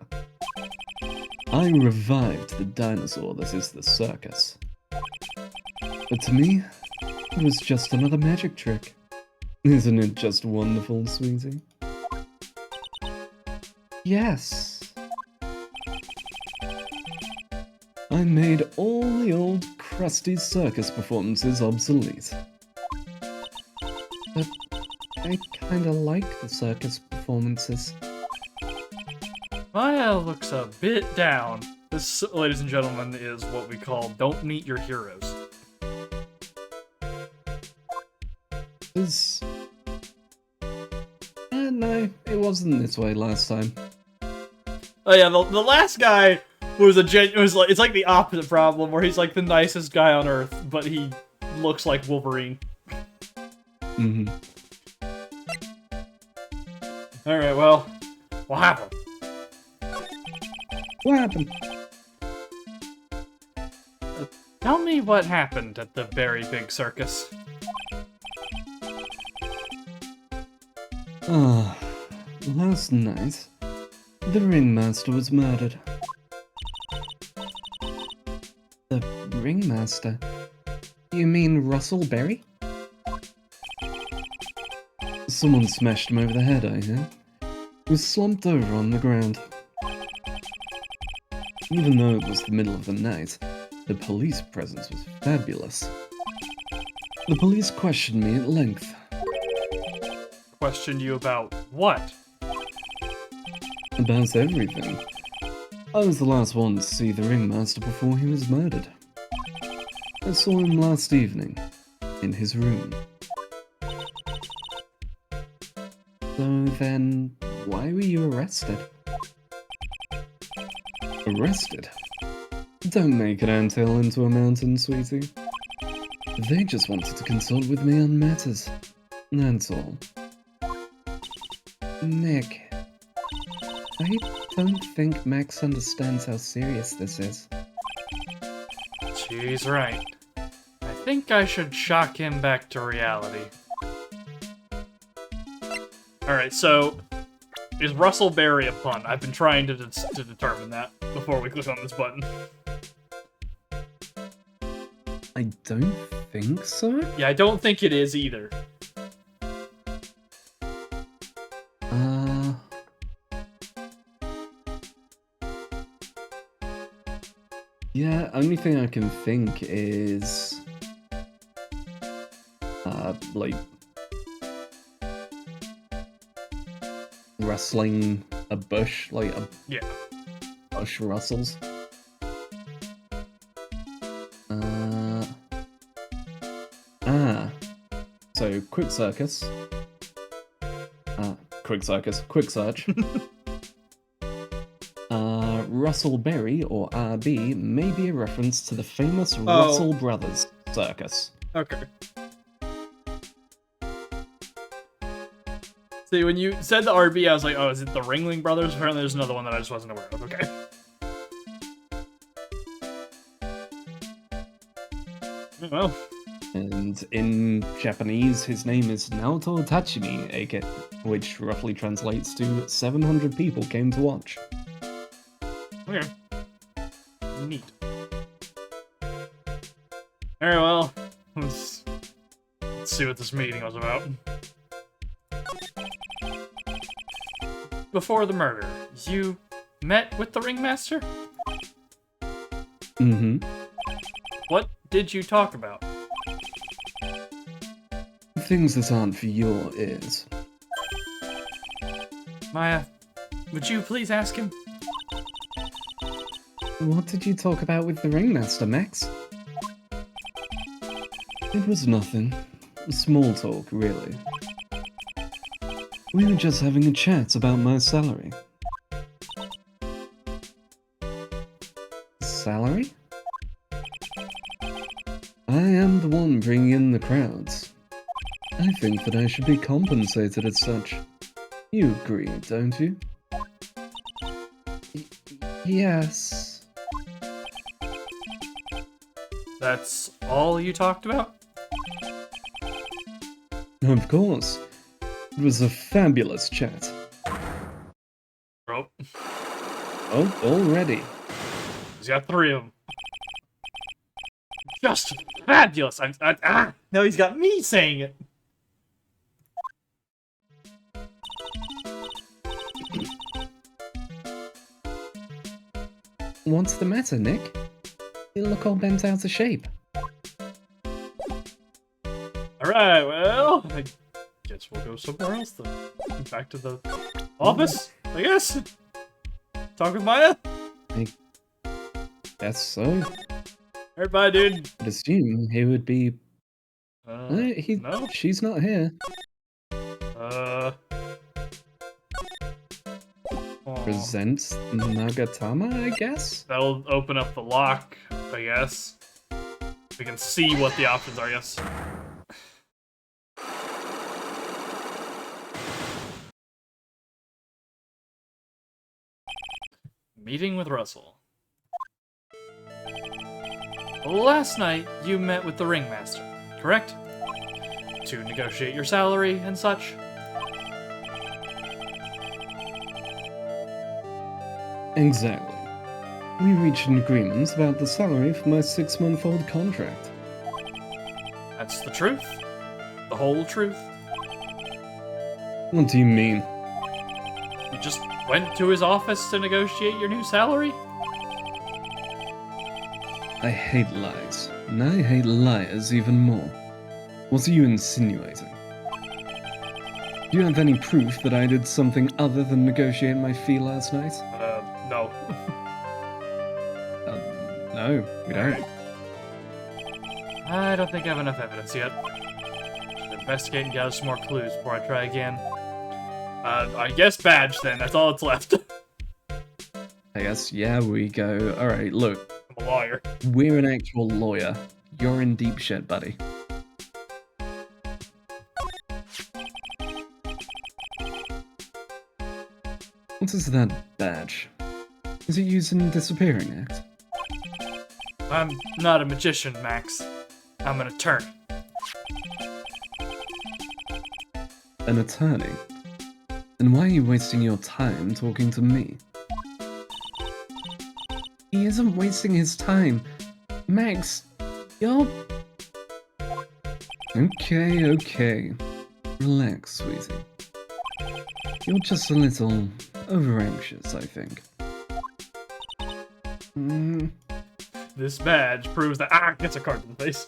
I revived the dinosaur that is the circus. But to me, it was just another magic trick. Isn't it just wonderful, sweetie? Yes. I made all the old crusty circus performances obsolete. But I kinda like the circus performances. Maya looks a bit down. This, ladies and gentlemen, is what we call don't meet your heroes. No, it wasn't this way last time. Oh yeah, the last guy was it's like the opposite problem, where he's like the nicest guy on Earth, but he looks like Wolverine. Mm-hmm. Alright, well, what happened? What happened? Tell me what happened at the Very Big Circus. Ah, last night, the ringmaster was murdered. The ringmaster? You mean Russell Berry? Someone smashed him over the head, I hear. He was slumped over on the ground. Even though it was the middle of the night, the police presence was fabulous. The police questioned me at length. Questioned you about what? About everything. I was the last one to see the ringmaster before he was murdered. I saw him last evening, in his room. So then, why were you arrested? Arrested? Don't make an anthill into a mountain, sweetie. They just wanted to consult with me on matters. That's all. Nick, I don't think Max understands how serious this is. She's right. I think I should shock him back to reality. Alright, so, is Russell Berry a pun? I've been trying to determine that before we click on this button. I don't think so? Yeah, I don't think it is either. Yeah, only thing I can think is... like... rustling a bush, like a Yeah. bush rustles. So, quick circus. Quick circus, quick search. Russell Berry, or RB, may be a reference to the famous Russell Brothers circus. Okay. See, when you said the RB, I was like, oh, is it the Ringling Brothers? Apparently there's another one that I just wasn't aware of. Okay. Well. And in Japanese, his name is Naoto Tachimi, which roughly translates to 700 people came to watch. Okay. Neat. Alright, well, let's see what this meeting was about. Before the murder, you met with the ringmaster? Mm-hmm. What did you talk about? Things that aren't for your ears. Maya, would you please ask him? What did you talk about with the ringmaster, Max? It was nothing. Small talk, really. We were just having a chat about my salary. Salary? I am the one bringing in the crowds. I think that I should be compensated as such. You agree, don't you? Yes. That's all you talked about? Of course. It was a fabulous chat. Bro. Oh, already. He's got 3 of them. Just fabulous! Now he's got me saying it! What's the matter, Nick? You look all bent out of shape. Alright, well, I guess we'll go somewhere else then. Back to the office, I guess? Talk with Maya? I guess so. Alright, bye, dude. I'd assume he would be... No? She's not here. Aw. Presents Nagatama, I guess? That'll open up the lock, I guess. We can see what the options are, yes. Meeting with Russell. Last night, you met with the ringmaster, correct? To negotiate your salary and such? Exactly. We reached an agreement about the salary for my 6-month-old contract. That's the truth? The whole truth? What do you mean? You just went to his office to negotiate your new salary? I hate lies, and I hate liars even more. What are you insinuating? Do you have any proof that I did something other than negotiate my fee last night? No. No, we don't. I don't think I have enough evidence yet. Should investigate and gather some more clues before I try again. I guess badge then, that's all that's left. I guess, yeah, we go. Alright, look. I'm a lawyer. We're an actual lawyer. You're in deep shit, buddy. What is that badge? Is it used in Disappearing Act? I'm not a magician, Max. I'm an attorney. An attorney? Then why are you wasting your time talking to me? He isn't wasting his time. Max, you're... Okay. Relax, sweetie. You're just a little over-anxious, I think. This badge proves that gets a card in the face.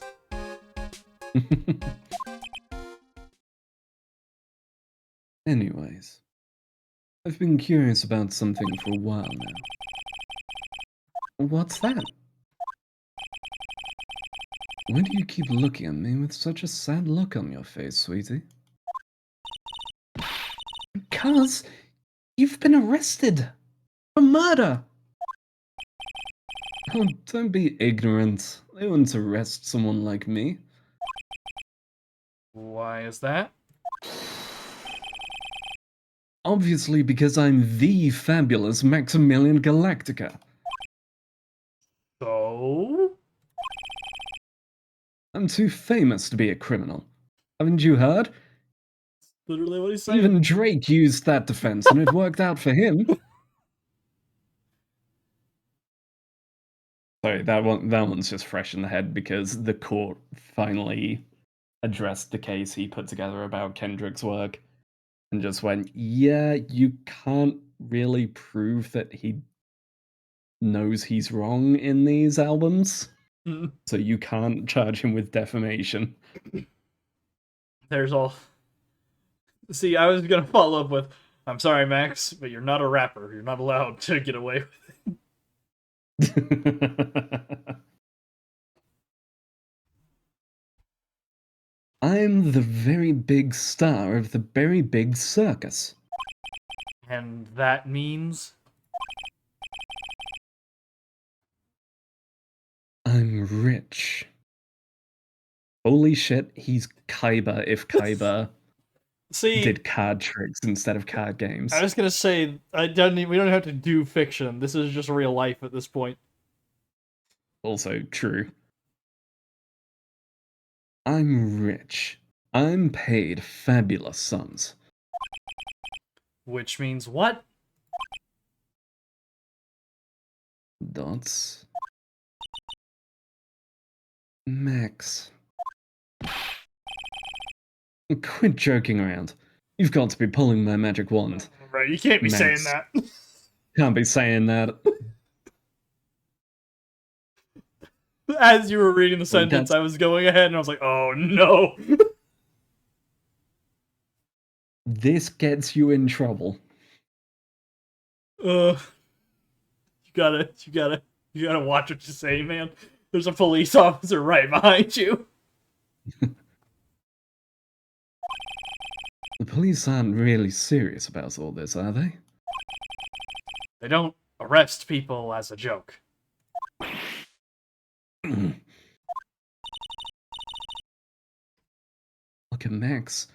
Anyways, I've been curious about something for a while now. What's that? Why do you keep looking at me with such a sad look on your face, sweetie? Because you've been arrested for murder! Oh, don't be ignorant. They wouldn't arrest someone like me. Why is that? Obviously because I'm the fabulous Maximilian Galactica. So? I'm too famous to be a criminal. Haven't you heard? Literally what he's saying. Even Drake used that defense and it worked out for him. Sorry, that one's just fresh in the head because the court finally addressed the case he put together about Kendrick's work and just went, yeah, you can't really prove that he knows he's wrong in these albums, so you can't charge him with defamation. There's all... See, I was gonna follow up with, I'm sorry, Max, but you're not a rapper. You're not allowed to get away with it. I'm the very big star of the very big circus. And that means? I'm rich. Holy shit, he's Kaiba if Kaiba did card tricks instead of card games. I was gonna say, we don't have to do fiction. This is just real life at this point. Also true. I'm rich. I'm paid fabulous sums. Which means what? Dots. Max. Quit joking around. You've got to be pulling my magic wand. Right, you can't be saying Max. that. Can't be saying that. As you were reading the sentence, that's- I was going ahead and I was like, oh no. This gets you in trouble. You gotta watch what you say, man. There's a police officer right behind you. The police aren't really serious about all this, are they? They don't arrest people as a joke. Look at Max.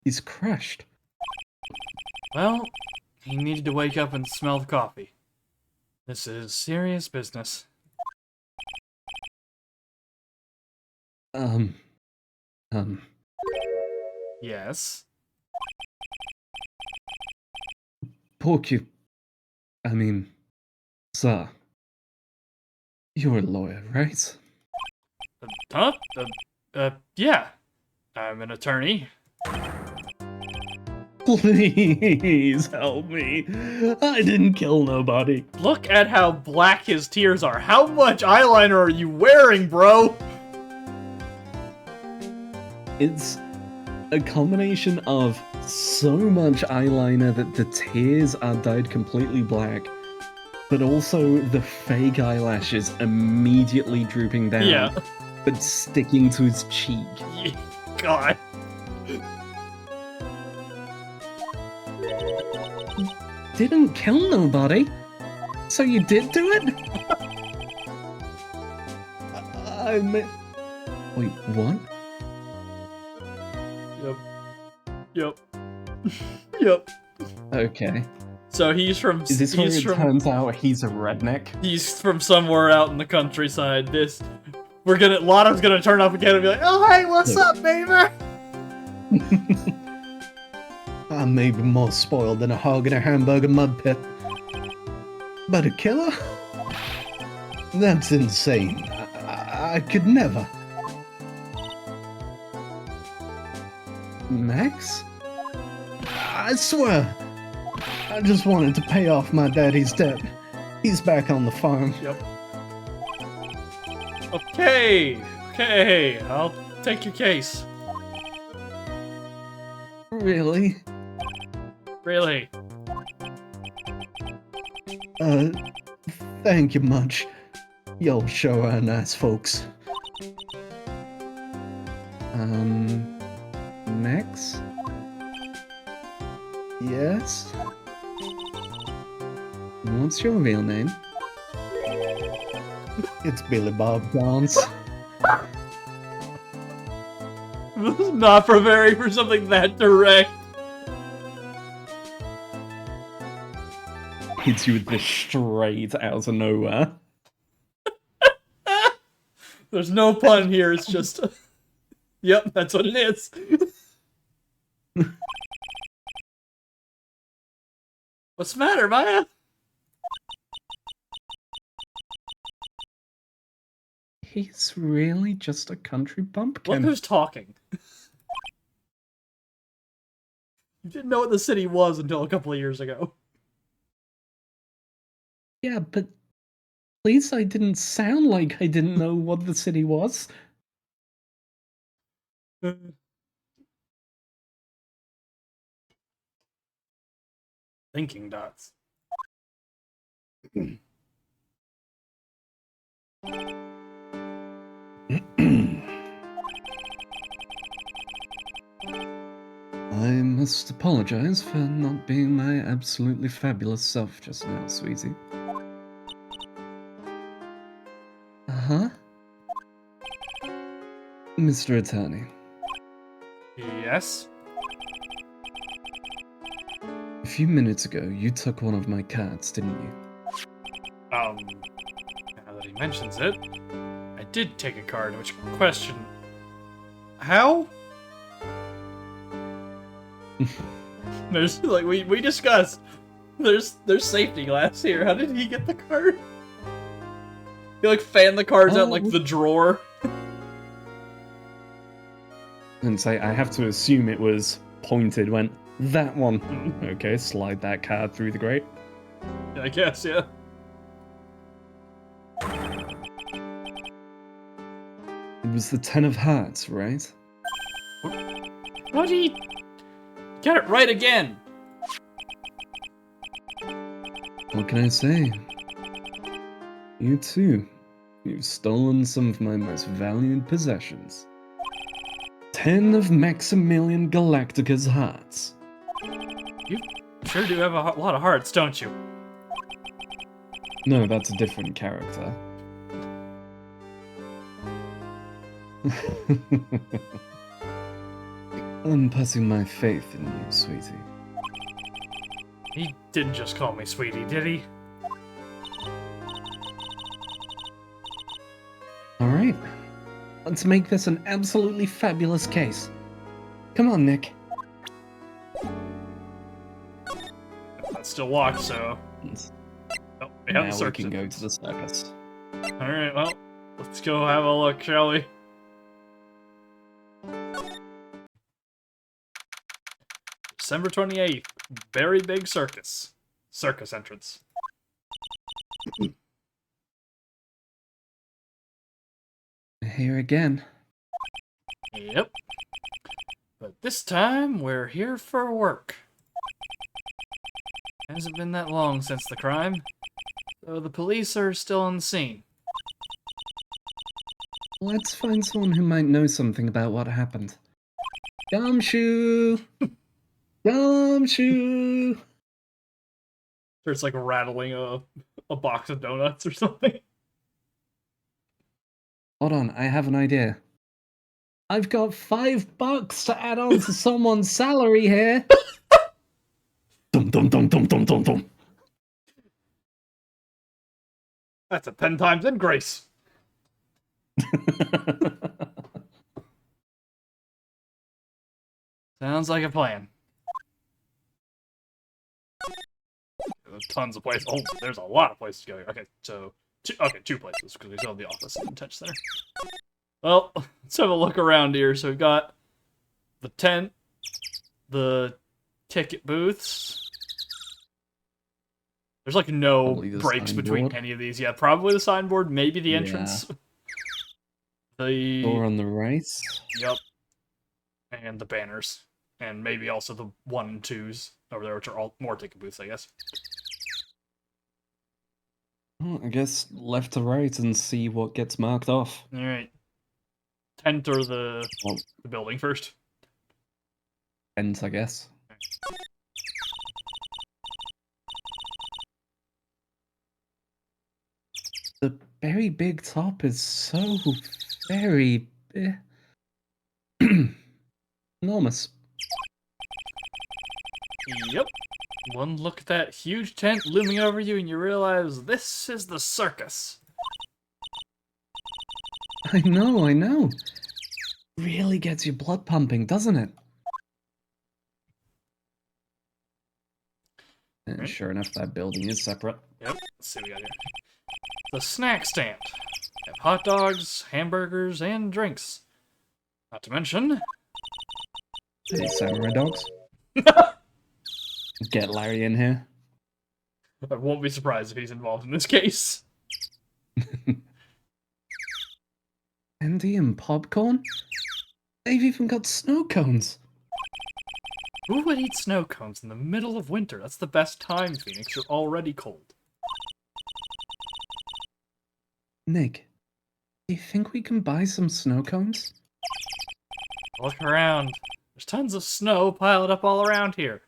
He's crushed. Well, he needed to wake up and smell the coffee. This is serious business. Yes. Sir. You're a lawyer, right? Huh? Yeah. I'm an attorney. Please help me. I didn't kill nobody. Look at how black his tears are. How much eyeliner are you wearing, bro? It's a combination of so much eyeliner that the tears are dyed completely black, but also the fake eyelashes immediately drooping down, Yeah. but sticking to his cheek. God. Didn't kill nobody? So you did do it? I mean... Wait, what? Yep. Yep. Okay. So he's from. Is this where it turns out he's a redneck? He's from somewhere out in the countryside. Lana's gonna turn up again and be like, "Oh hey, what's up, neighbor?" I may be more spoiled than a hog in a hamburger mud pit. But a killer? That's insane. I could never. Max? I swear, I just wanted to pay off my daddy's debt. He's back on the farm. Yep. Okay, I'll take your case. Really? Really? Thank you much. Y'all sure are nice folks. Max? Yes? What's your real name? It's Billy Bob Jones. Not preparing for something that direct. Hits you with this straight out of nowhere. There's no pun here, it's just... Yep, that's what it is. What's the matter, Maya? He's really just a country bumpkin. Look who's talking. You didn't know what the city was until a couple of years ago. Yeah, but at least I didn't sound like I didn't know what the city was. Thinking dots. I must apologize for not being my absolutely fabulous self just now, sweetie. Uh-huh. Mr. Attorney, Yes? a few minutes ago you took one of my cards, didn't you? Now that he mentions it, I did take a card, which question... How? There's like we discussed. There's safety glass here. How did he get the card? He like fanned the cards out in, like the drawer. And say I have to assume it was pointed. Went that one. Okay, slide that card through the grate. I guess, yeah. It was the 10 of hearts, right? What did he get it right again? What can I say? You too. You've stolen some of my most valued possessions. 10 of Maximilian Galactica's hearts. You sure do have a lot of hearts, don't you? No, that's a different character. I'm putting my faith in you, sweetie. He didn't just call me sweetie, did he? Alright. Let's make this an absolutely fabulous case. Come on, Nick. That's still locked, so... Oh, we have Now the we can circus. go to the circus. Alright, well, let's go have a look, shall we? December 28th, very big circus. Circus entrance. Here again. Yep. But this time, we're here for work. Hasn't been that long since the crime, though the police are still on the scene. Let's find someone who might know something about what happened. Gumshoe! Gumshoe! It's like rattling a box of donuts or something. Hold on, I have an idea. I've got $5 to add on to someone's salary here. Dum dum dum dum dum dum dum. That's a 10 times increase. Sounds like a plan. There's tons of places. Oh, there's a lot of places to go here. Okay, so two places because we still have the office and the touch center. Well, let's have a look around here. So we've got the tent, the ticket booths. There's like no Probably the breaks between signboard. any of these. Yeah, probably the signboard, maybe the entrance. The Door on the right. Yep. And the banners. And maybe also the 1 and 2s over there, which are all more ticket booths, I guess. Oh, I guess left to right and see what gets marked off. Alright. Tent or the Well, building first. ends, I guess. The very big top is so very enormous. Yep. One look at that huge tent looming over you and you realize this is the circus. I know. Really gets your blood pumping, doesn't it? And Right. sure enough, that building is separate. Yep. Let's see what we got here. The snack stand. Have hot dogs, hamburgers, and drinks. Not to mention... Hey, samurai dogs. Get Larry in here. I won't be surprised if he's involved in this case. Candy and popcorn? They've even got snow cones. Who would eat snow cones in the middle of winter? That's the best time, Phoenix. You're already cold. Nick, do you think we can buy some snow cones? Look around. There's tons of snow piled up all around here.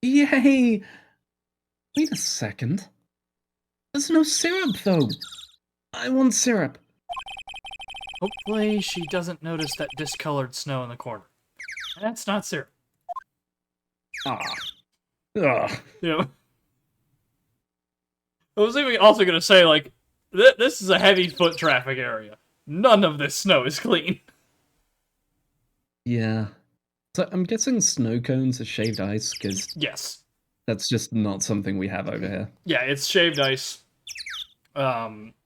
Yay! Wait a second. There's no syrup, though. I want syrup. Hopefully she doesn't notice that discolored snow in the corner. That's not syrup. Ah. Ugh. Yeah. I was even also gonna say, like, this is a heavy foot traffic area. None of this snow is clean. Yeah. So I'm guessing snow cones are shaved ice, because Yes. that's just not something we have over here. Yeah, it's shaved ice.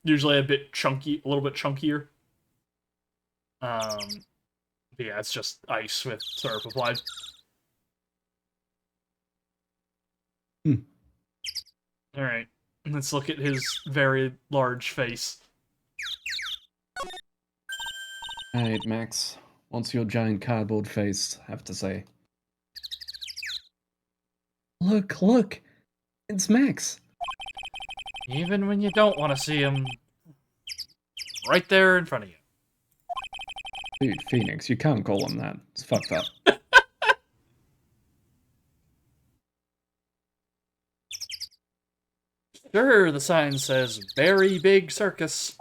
Usually a bit chunky, a little bit chunkier. But yeah, it's just ice with syrup applied. Hmm. Alright, let's look at his very large face. Alright, Max. What's your giant cardboard face have to say? Look, look! It's Max! Even when you don't want to see him, right there in front of you. Dude, Phoenix, you can't call him that. It's fucked up. Sure, the sign says very big circus.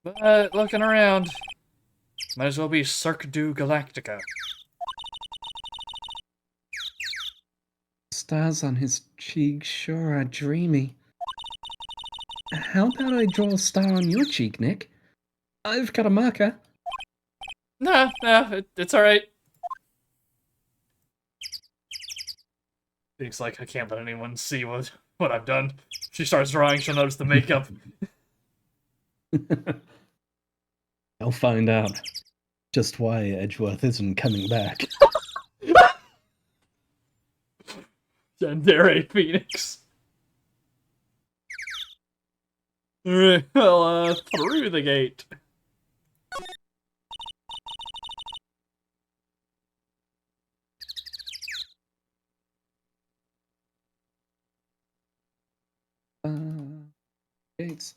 But looking around, might as well be Cirque du Galactica. Stars on his cheek sure are dreamy. How about I draw a star on your cheek, Nick? I've got a marker. Nah, it's alright. It's like, I can't let anyone see what I've done. She starts drawing, she'll notice the makeup. I'll find out just why Edgeworth isn't coming back. Yandere Phoenix. Alright, well, through the gate. Gates.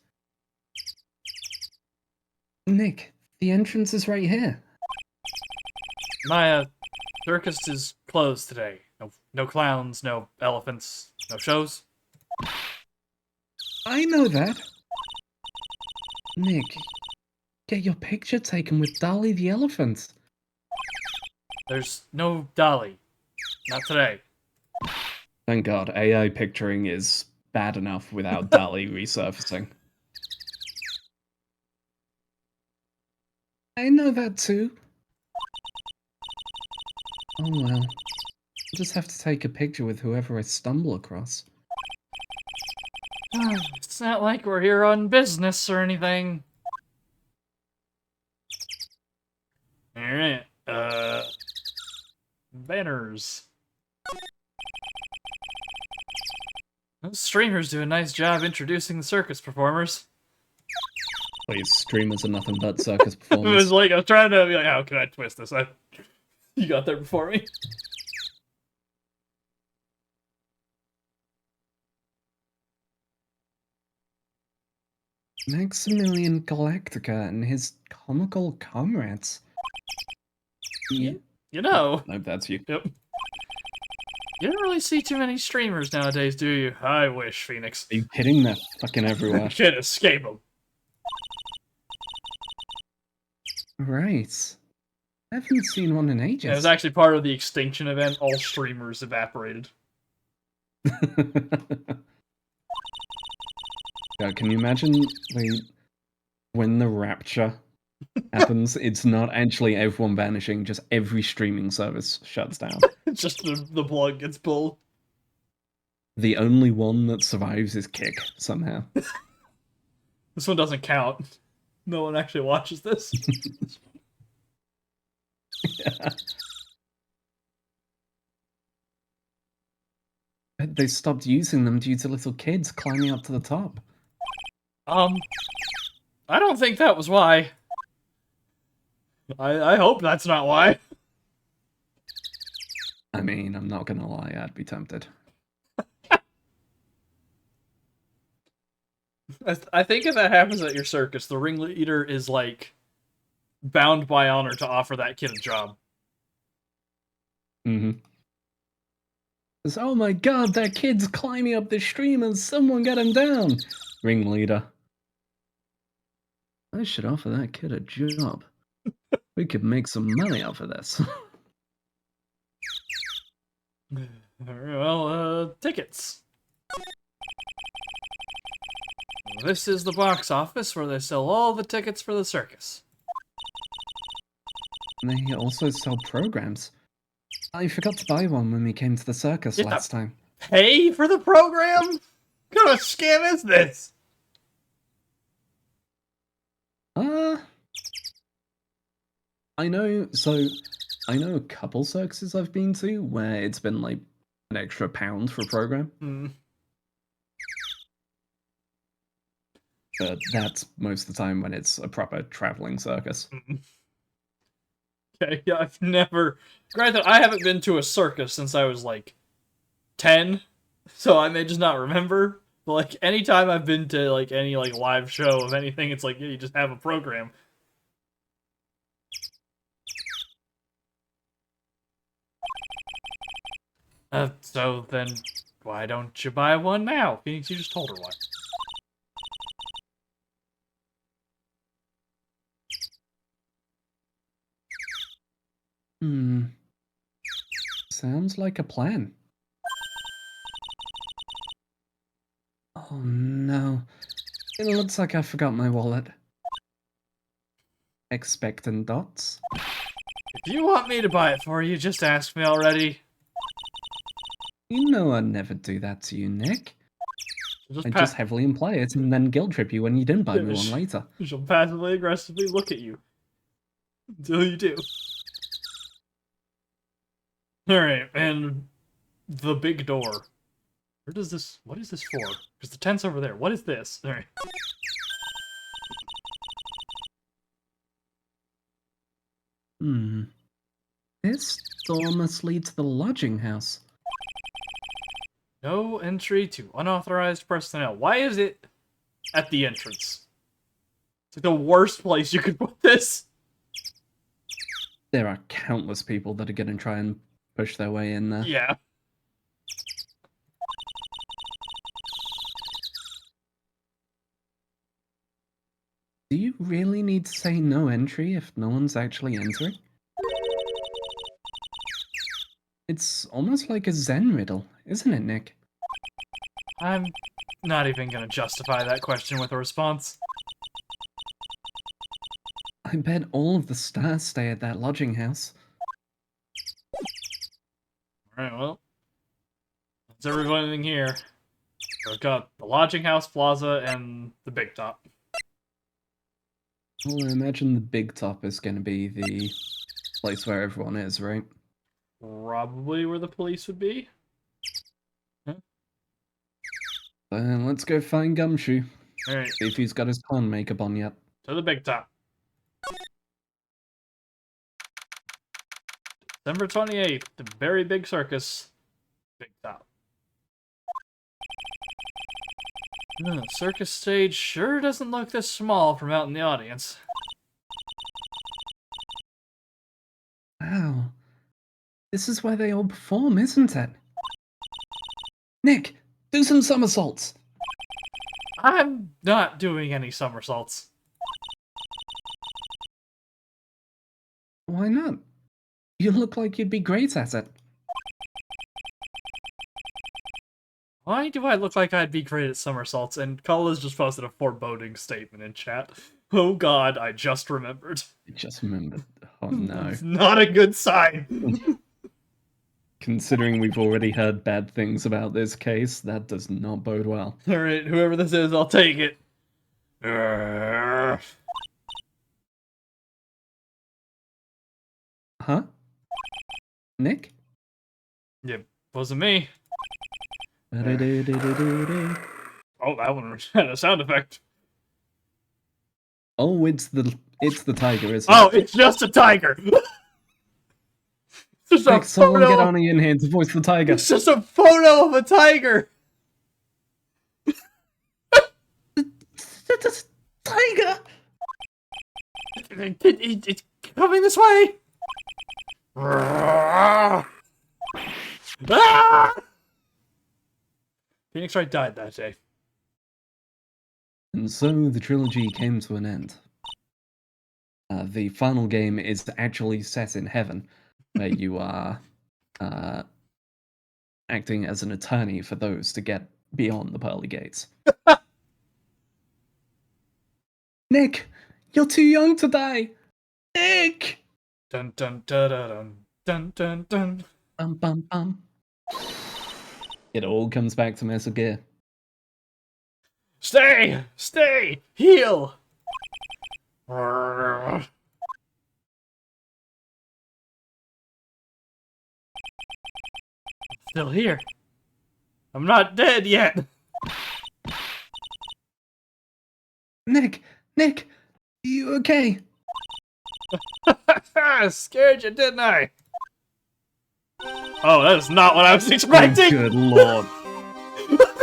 Nick, the entrance is right here. My, circus is closed today. No clowns, no elephants, no shows. I know that. Nick, get your picture taken with Dolly the elephant. There's no Dolly. Not today. Thank God, AI picturing is bad enough without Dolly resurfacing. I know that too. Oh well. I'll just have to take a picture with whoever I stumble across. It's not like we're here on business or anything. Alright, banners. Those streamers do a nice job introducing the circus performers. Please, streamers are nothing but circus It was performers. like, I was trying to be like, how can I twist this? You got there before me. Maximilian Galactica and his comical comrades. Yeah. You know. Nope, that's you. Yep. You don't really see too many streamers nowadays, do you? I wish, Phoenix. Are you kidding? They're fucking everywhere. Can't escape them. Right. I haven't seen one in ages. Yeah, it was actually part of the extinction event. All streamers evaporated. God, can you imagine when the rapture happens? It's not actually everyone vanishing, just every streaming service shuts down. Just the plug gets pulled. The only one that survives is Kick, somehow. This one doesn't count. No one actually watches this. Yeah. They stopped using them due to little kids climbing up to the top. I don't think that was why. I hope that's not why. I mean, I'm not gonna lie, I'd be tempted. I think if that happens at your circus, the ringleader is, like, bound by honor to offer that kid a job. Mm-hmm. Oh my god, that kid's climbing up the stream and someone got him down! Ringleader. I should offer that kid a job. We could make some money off of this. Well, tickets. This is the box office where they sell all the tickets for the circus. And they also sell programs. I forgot to buy one when we came to the circus You have last to time. pay for the program? What kind of a scam is this? I know a couple circuses I've been to where it's been like an extra £1 for a program. But that's most of the time when it's a proper traveling circus. Okay, yeah, I've never... Granted, I haven't been to a circus since I was, like, 10, so I may just not remember. But, like, anytime I've been to, like, any, like, live show of anything, it's like, yeah, you just have a program. So then, why don't you buy one now? Phoenix, you just told her why. Sounds like a plan. Oh no. It looks like I forgot my wallet. Expectant dots? If you want me to buy it for you, just ask me already. You know I'd never do that to you, Nick. I'd Pass just heavily imply it and then guilt trip you when you didn't buy me one later. She'll passively aggressively look at you. Until you do. Alright, and the big door. Where does this... What is this for? Because the tent's over there. What is this? Alright. This door must lead to the lodging house. No entry to unauthorized personnel. Why is it at the entrance? It's like the worst place you could put this. There are countless people that are going to try and push their way in there. Yeah. Do you really need to say no entry if no one's actually entering? It's almost like a Zen riddle, isn't it, Nick? I'm not even gonna justify that question with a response. I bet all of the stars stay at that lodging house. Alright, well. That's everything here. We've got the lodging house, plaza, and the big top. Well, I imagine the big top is going to be the place where everyone is, right? Probably where the police would be. Huh? Then let's go find Gumshoe. Alright. See if he's got his con makeup on yet. To the big top. December 28th, the very big circus. Big top. The circus stage sure doesn't look this small from out in the audience. Wow. This is where they all perform, isn't it? Nick, do some somersaults! I'm not doing any somersaults. Why not? You look like you'd be great at it. Why do I look like I'd be great at somersaults? And Kala's just posted a foreboding statement in chat. Oh god, I just remembered. I just remembered. Oh no. It's not a good sign. Considering we've already heard bad things about this case, that does not bode well. Alright, whoever this is, I'll take it. Huh? Nick? Yep, wasn't me. Oh, Oh, that one had a sound effect. oh, it's the tiger, isn't Oh, it? it's just a tiger. It's just Nick, a someone photo. get Ani in here to voice the tiger. It's just a photo of a tiger. Tiger! It's coming this way. Ah! Phoenix Wright died that day. And so the trilogy came to an end. The final game is actually set in heaven, where you are acting as an attorney for those to get beyond the pearly gates. Nick, you're too young to die. Nick! Dun dun dun dun dun dun dun. Bum bum bum. It all comes back to Metal Gear. Stay! Stay! Heal! Still here. I'm not dead yet. Nick! Nick! You okay? Scared you, didn't I? Oh, that is not what I was expecting! Oh, good lord.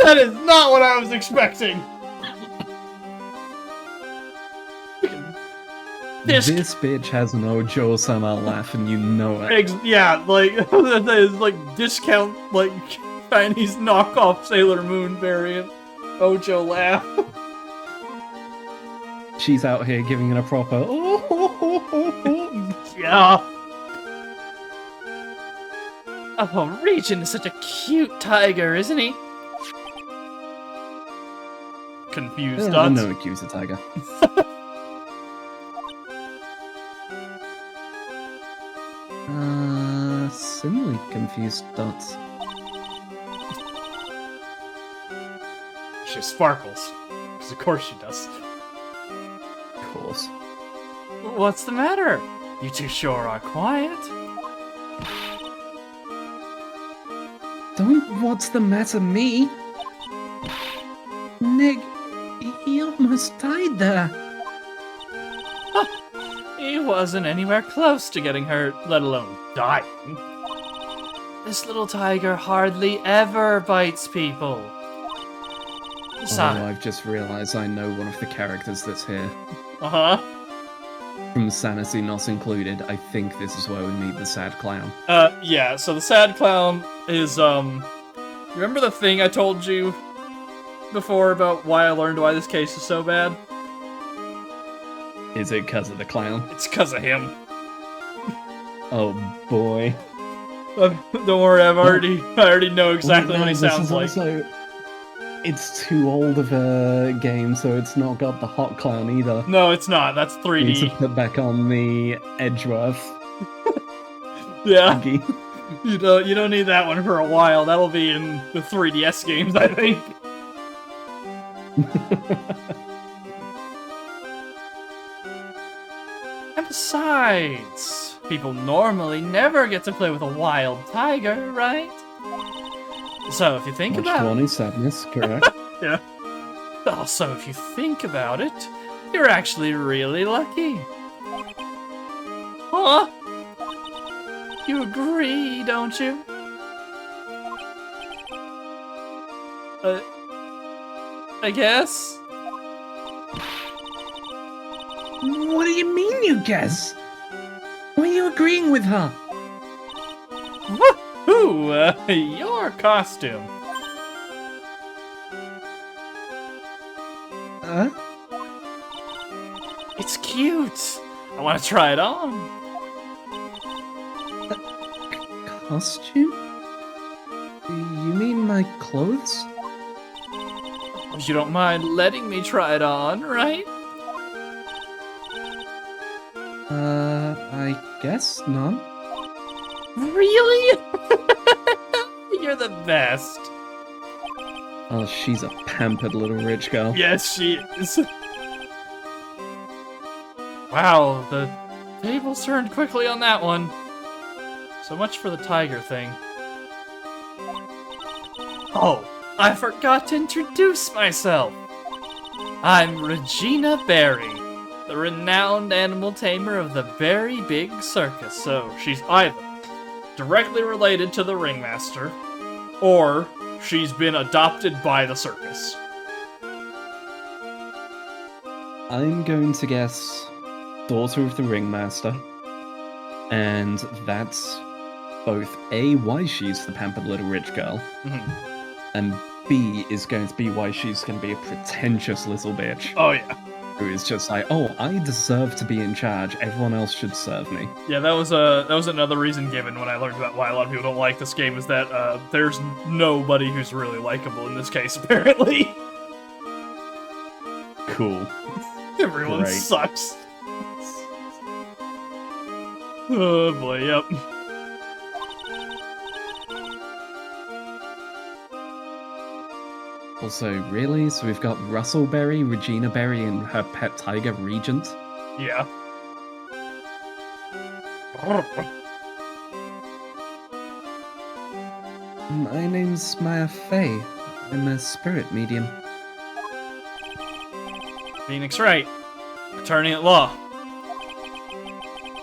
That is not what I was expecting! This bitch has an Ojo-sama laugh and you know it. Yeah, like, that is like discount, like, Chinese knockoff Sailor Moon variant. Ojo laugh. She's out here giving it a proper Yeah. Oh, Regent is such a cute tiger, isn't he? Confused dots. No accuser tiger. Similarly confused dots. She sparkles. Because of course she does. Of course. What's the matter? You two sure are quiet. Don't what's the matter me? Nick, he almost died there. He wasn't anywhere close to getting hurt, let alone dying. This little tiger hardly ever bites people. Oh, I've just realized I know one of the characters that's here. Uh-huh. From Sanity Not Included, I think this is where we meet the sad clown. Yeah, so the sad clown is, you remember the thing I told you before about why I learned why this case is so bad? Is it because of the clown? It's because of him. Oh boy. Don't worry, I already know exactly what he sounds like. Also, it's too old of a game, so it's not got the hot clown either. No, it's not. That's You 3D. need to put back on the Edgeworth. Yeah. Thingy. You don't need that one for a while. That'll be in the 3DS games, I think. And besides, people normally never get to play with a wild tiger, right? So if you think about it... sadness, correct? Yeah. Also, if you think about it, you're actually really lucky. Huh? You agree, don't you? I guess? What do you mean, you guess? Why are you agreeing with her? Woohoo! Your costume. Huh? It's cute. I want to try it on. Costume? You mean my clothes? You don't mind letting me try it on, right? I guess not. Really? You're the best. Oh, she's a pampered little rich girl. Yes, she is. Wow, the tables turned quickly on that one. So much for the tiger thing. Oh, I forgot to introduce myself. I'm Regina Berry, the renowned animal tamer of the Berry Big Circus. So she's either directly related to the ringmaster, or she's been adopted by the circus. I'm going to guess daughter of the ringmaster, and that's both A, why she's the pampered little rich girl, and B is going to be why she's going to be a pretentious little bitch. Oh yeah. Who is just like, oh, I deserve to be in charge. Everyone else should serve me. Yeah, that was another reason given when I learned about why a lot of people don't like this game, is that there's nobody who's really likable in this case, apparently. Cool. Everyone Great. sucks. Oh boy, yep. Also, really? So we've got Russell Berry, Regina Berry, and her pet tiger, Regent? Yeah. My name's Maya Fey. I'm a spirit medium. Phoenix Wright, attorney at law.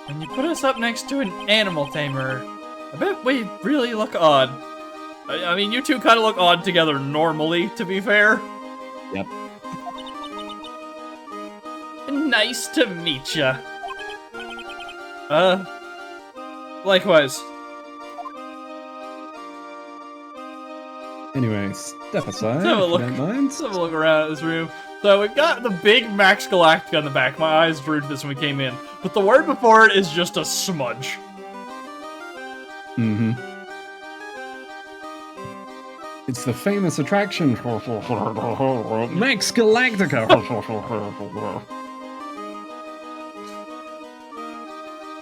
When you put us up next to an animal tamer, I bet we really look odd. I mean, you two kind of look odd together normally, to be fair. Yep. Nice to meet ya. Likewise. Anyway, step aside Let's have a if look. you don't mind. Let's have a look around at this room. So we've got the big Max Galactica on the back. My eyes drew to this when we came in. But the word before it is just a smudge. Mm-hmm. It's the famous attraction. Max Galactica.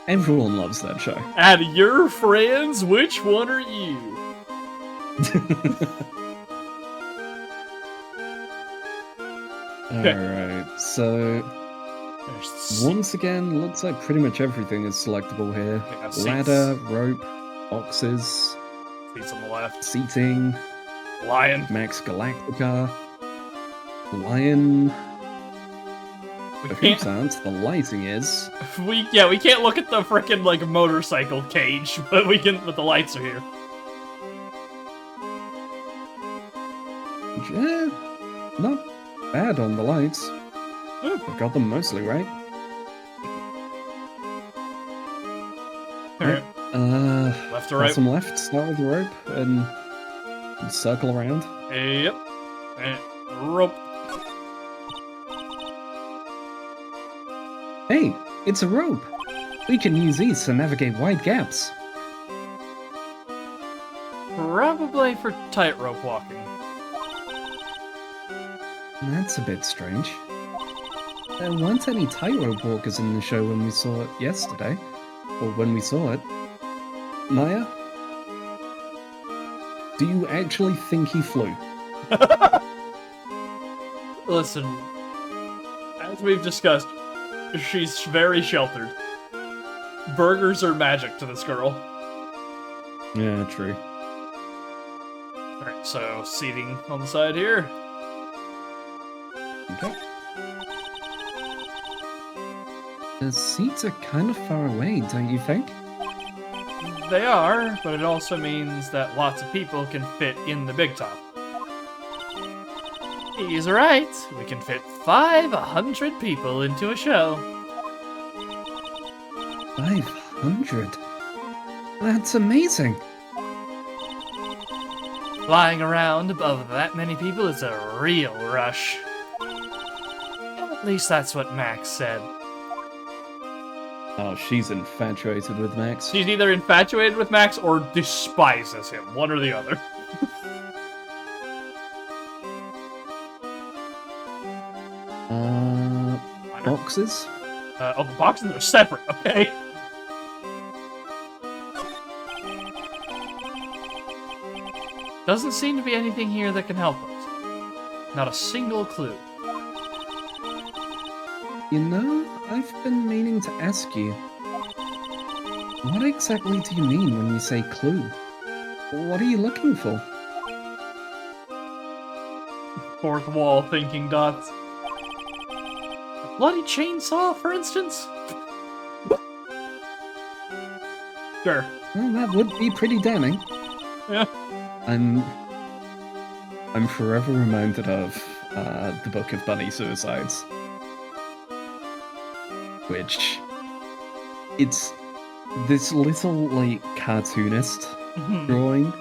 Everyone loves that show. And your friends, which one are you? Alright, so once again, looks like pretty much everything is selectable here. Ladder, rope, boxes, Seats on the left. seating, Lion. Max Galactica, lion. We The can't. hoops aren't, the lighting is. We can't look at the frickin' like motorcycle cage, but we can. But the lights are here. Yeah, not bad on the lights. Hmm. I've got them mostly right. Alright. Left to right. Bottom left, start with the rope and circle around. Yep. And rope. Hey, it's a rope! We can use these to navigate wide gaps. Probably for tightrope walking. That's a bit strange. There weren't any tightrope walkers in the show when we saw it yesterday. Or when we saw it. Maya? Do you actually think he flew? Listen, as we've discussed, she's very sheltered. Burgers are magic to this girl. Yeah, true. Alright, so seating on the side here. Okay. The seats are kind of far away, don't you think? They are, but it also means that lots of people can fit in the big top. He's right. We can fit 500 people into a show. 500? That's amazing. Flying around above that many people is a real rush. At least that's what Max said. Oh, she's infatuated with Max. She's either infatuated with Max or despises him, one or the other. Boxes? Oh, the boxes are separate, okay? Doesn't seem to be anything here that can help us. Not a single clue. You know, I've been meaning to ask you. What exactly do you mean when you say clue? What are you looking for? Fourth wall thinking dots. A bloody chainsaw, for instance? Sure. Well, that would be pretty damning. Yeah. I'm forever reminded of the Book of Bunny Suicides. Which... It's this little, like, cartoonist drawing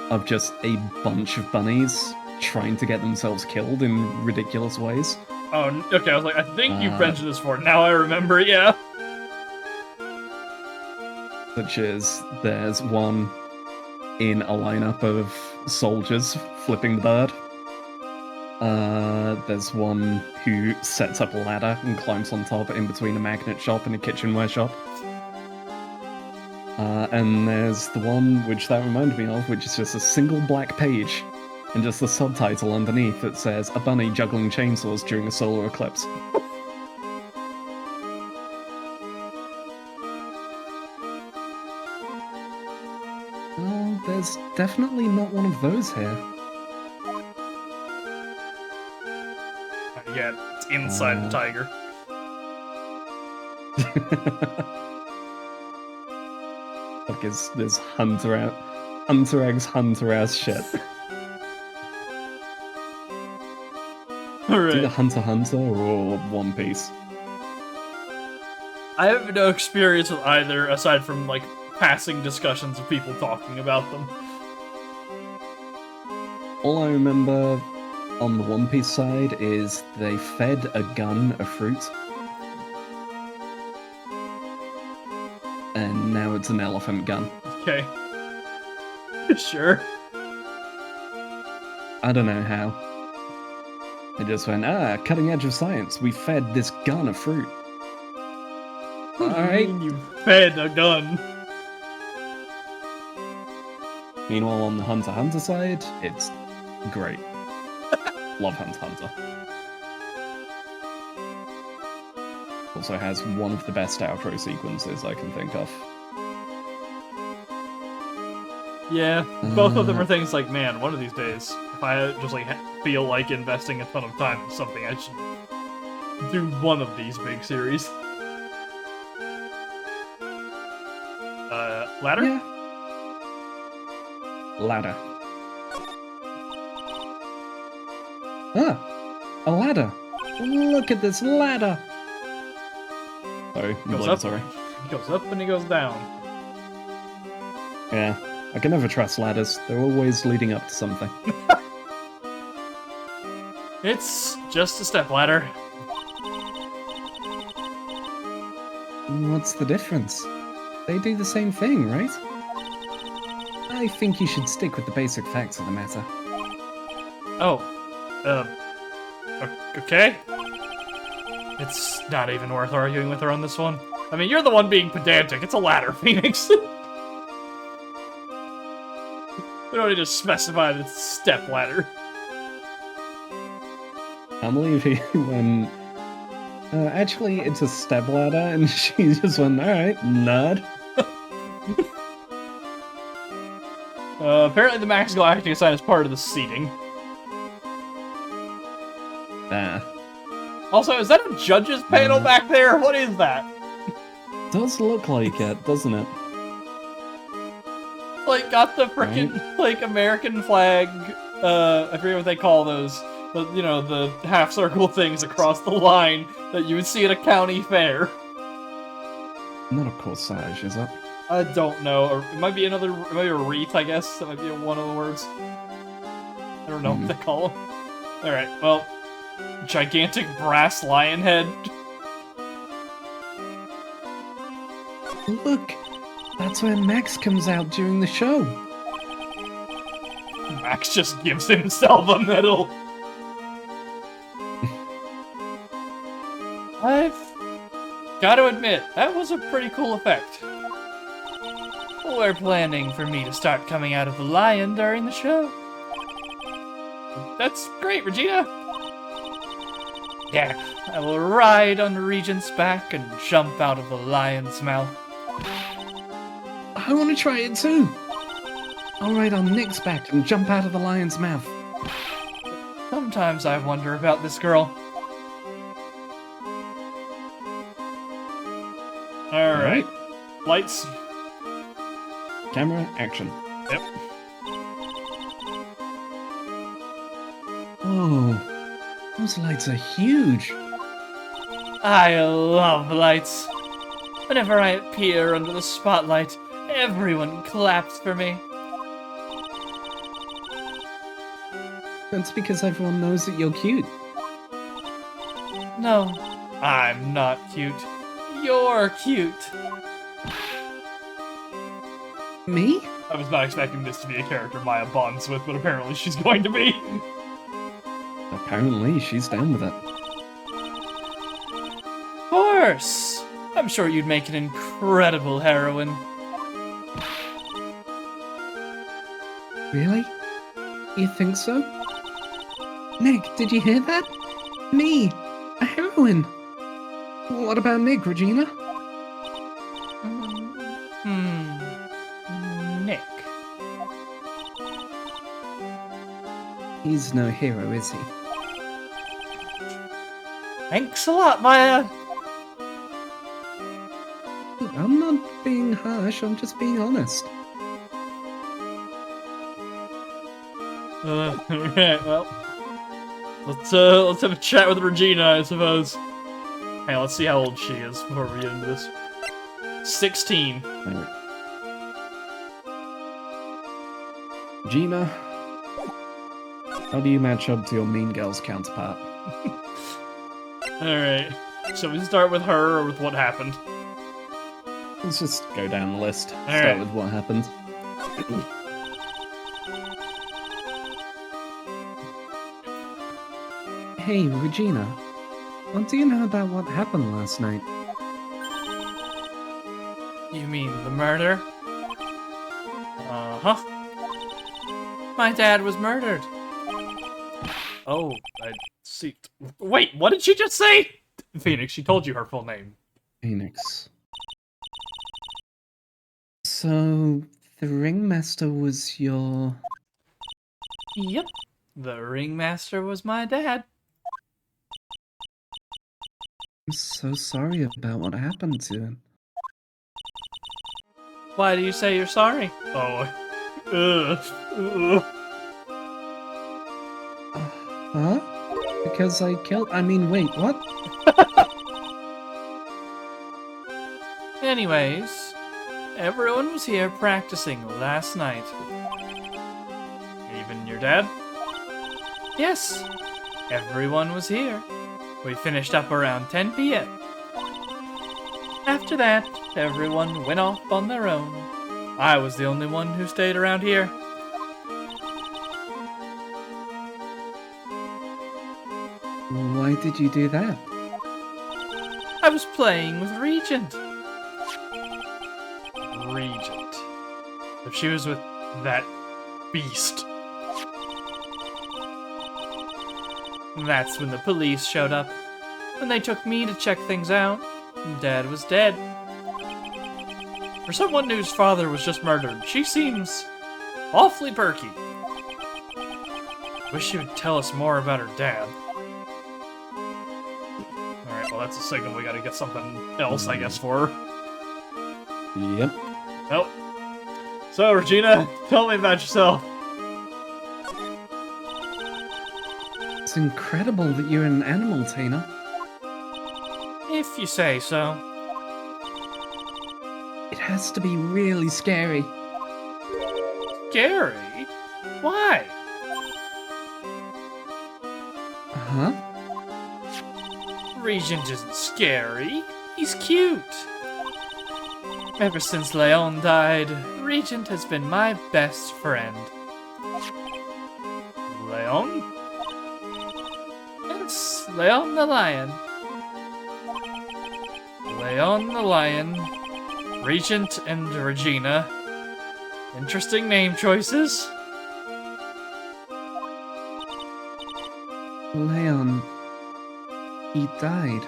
of just a bunch of bunnies trying to get themselves killed in ridiculous ways. Oh, okay, I was like, I think you've mentioned this before. Now I remember, yeah. Such as, there's one in a lineup of soldiers flipping the bird. There's one who sets up a ladder and climbs on top in between a magnet shop and a kitchenware shop. And there's the one which that reminded me of, which is just a single black page and just the subtitle underneath that says, "A bunny juggling chainsaws during a solar eclipse." Well, there's definitely not one of those here. Yeah, it's inside the tiger. Like, there's Hunter X Hunter ass shit. Alright. It's either Hunter x Hunter or One Piece. I have no experience with either, aside from, like, passing discussions of people talking about them. All I remember on the One Piece side is they fed a gun a fruit. And now it's an elephant gun. Okay. Sure. I don't know how. They just went, cutting edge of science. We fed this gun a fruit. Alright. You fed a gun. Meanwhile, on the Hunter x Hunter side, it's great. Love Hunter x Hunter. Also has one of the best outro sequences I can think of. Yeah, both of them are things like, man, one of these days, if I just like feel like investing a ton of time in something, I should do one of these big series. Ladder? Yeah. Ladder. A ladder. Look at this ladder. Sorry, Goes up. Sorry. He goes up and he goes down. Yeah, I can never trust ladders. They're always leading up to something. It's just a step ladder. What's the difference? They do the same thing, right? I think you should stick with the basic facts of the matter. Oh. Okay? It's not even worth arguing with her on this one. I mean, you're the one being pedantic. It's a ladder, Phoenix. We don't need to specify that it's a step ladder. I believe when... actually, it's a step ladder, and she just went, alright, nerd. Apparently the Max Galactica sign is part of the seating. Also, is that a judge's panel back there? What is that? Does look like it, doesn't it? Like, got the frickin', like, American flag, I forget what they call those, but, you know, the half-circle things across the line that you would see at a county fair. Not a corsage, is it? I don't know. Or it might be a wreath, I guess. That might be one of the words. I don't know what they call them. Alright, well, gigantic brass lion head. Look! That's where Max comes out during the show. Max just gives himself a medal. I've got to admit, that was a pretty cool effect. We're planning for me to start coming out of the lion during the show. That's great, Regina. Yeah, I will ride on Regent's back and jump out of the lion's mouth. I want to try it too. I'll ride on Nick's back and jump out of the lion's mouth. Sometimes I wonder about this girl. Alright. Lights. Camera, action. Yep. Oh, those lights are huge. I love lights. Whenever I appear under the spotlight, everyone claps for me. That's because everyone knows that you're cute. No, I'm not cute. You're cute. Me? I was not expecting this to be a character Maya bonds with, but apparently she's going to be. Apparently, she's down with it. Of course! I'm sure you'd make an incredible heroine. Really? You think so? Nick, did you hear that? Me! A heroine! What about Nick, Regina? Nick. He's no hero, is he? Thanks a lot, Maya. I'm not being harsh, I'm just being honest. Alright, well. Let's have a chat with Regina, I suppose. Hey, let's see how old she is before we get into this. 16. Gina, how do you match up to your Mean Girls counterpart? Alright. So we start with her or with what happened? Let's just go down the list. All Start right. with what happened. Hey, Regina. What do you know about what happened last night? You mean the murder? Uh-huh. My dad was murdered. Oh, I see. Wait, what did she just say? Phoenix, she told you her full name. Phoenix. So, the ringmaster was your... Yep. The ringmaster was my dad. I'm so sorry about what happened to him. Why do you say you're sorry? Oh. Ugh. Huh? Because I killed... I mean, wait, what? Anyways, everyone was here practicing last night. Even your dad? Yes, everyone was here. We finished up around 10 p.m. After that, everyone went off on their own. I was the only one who stayed around here. Why did you do that? I was playing with Regent. Regent. If she was with that beast. That's when the police showed up. When they took me to check things out, Dad was dead. For someone whose father was just murdered, she seems awfully perky. Wish she would tell us more about her dad. Alright, well that's a signal we gotta get something else, I guess, for her. Yep. Nope. So, Regina, tell me about yourself. It's incredible that you're an animal tamer. If you say so. It has to be really scary. Scary? Why? Huh? Regent isn't scary. He's cute. Ever since Leon died, Regent has been my best friend. Leon? Yes, Leon the lion. Leon the lion, Regent and Regina. Interesting name choices. Leon... he died.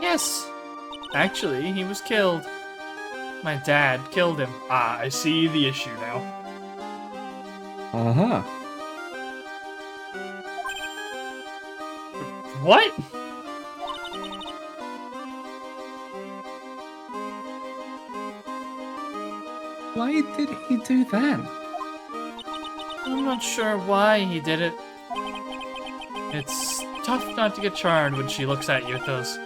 Yes. Actually, he was killed. My dad killed him. Ah, I see the issue now. Uh-huh. What? Why did he do that? I'm not sure why he did it. It's tough not to get charmed when she looks at you with those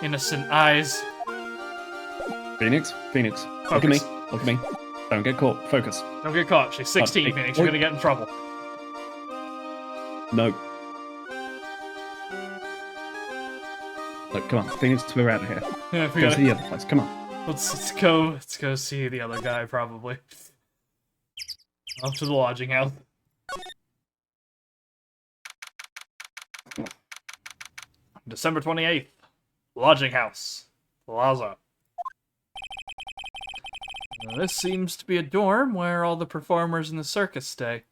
innocent eyes. Phoenix, look at me, Focus. look at me. Don't get caught, focus. Don't get caught. She's 16, Hey, Phoenix. You're wait. gonna get in trouble. No. Look, come on, Phoenix, we're out of here. Yeah, Go to the other place, come on. Let's go see the other guy, probably. Off to the lodging house. December 28th. Lodging house. Plaza. Now, this seems to be a dorm where all the performers in the circus stay.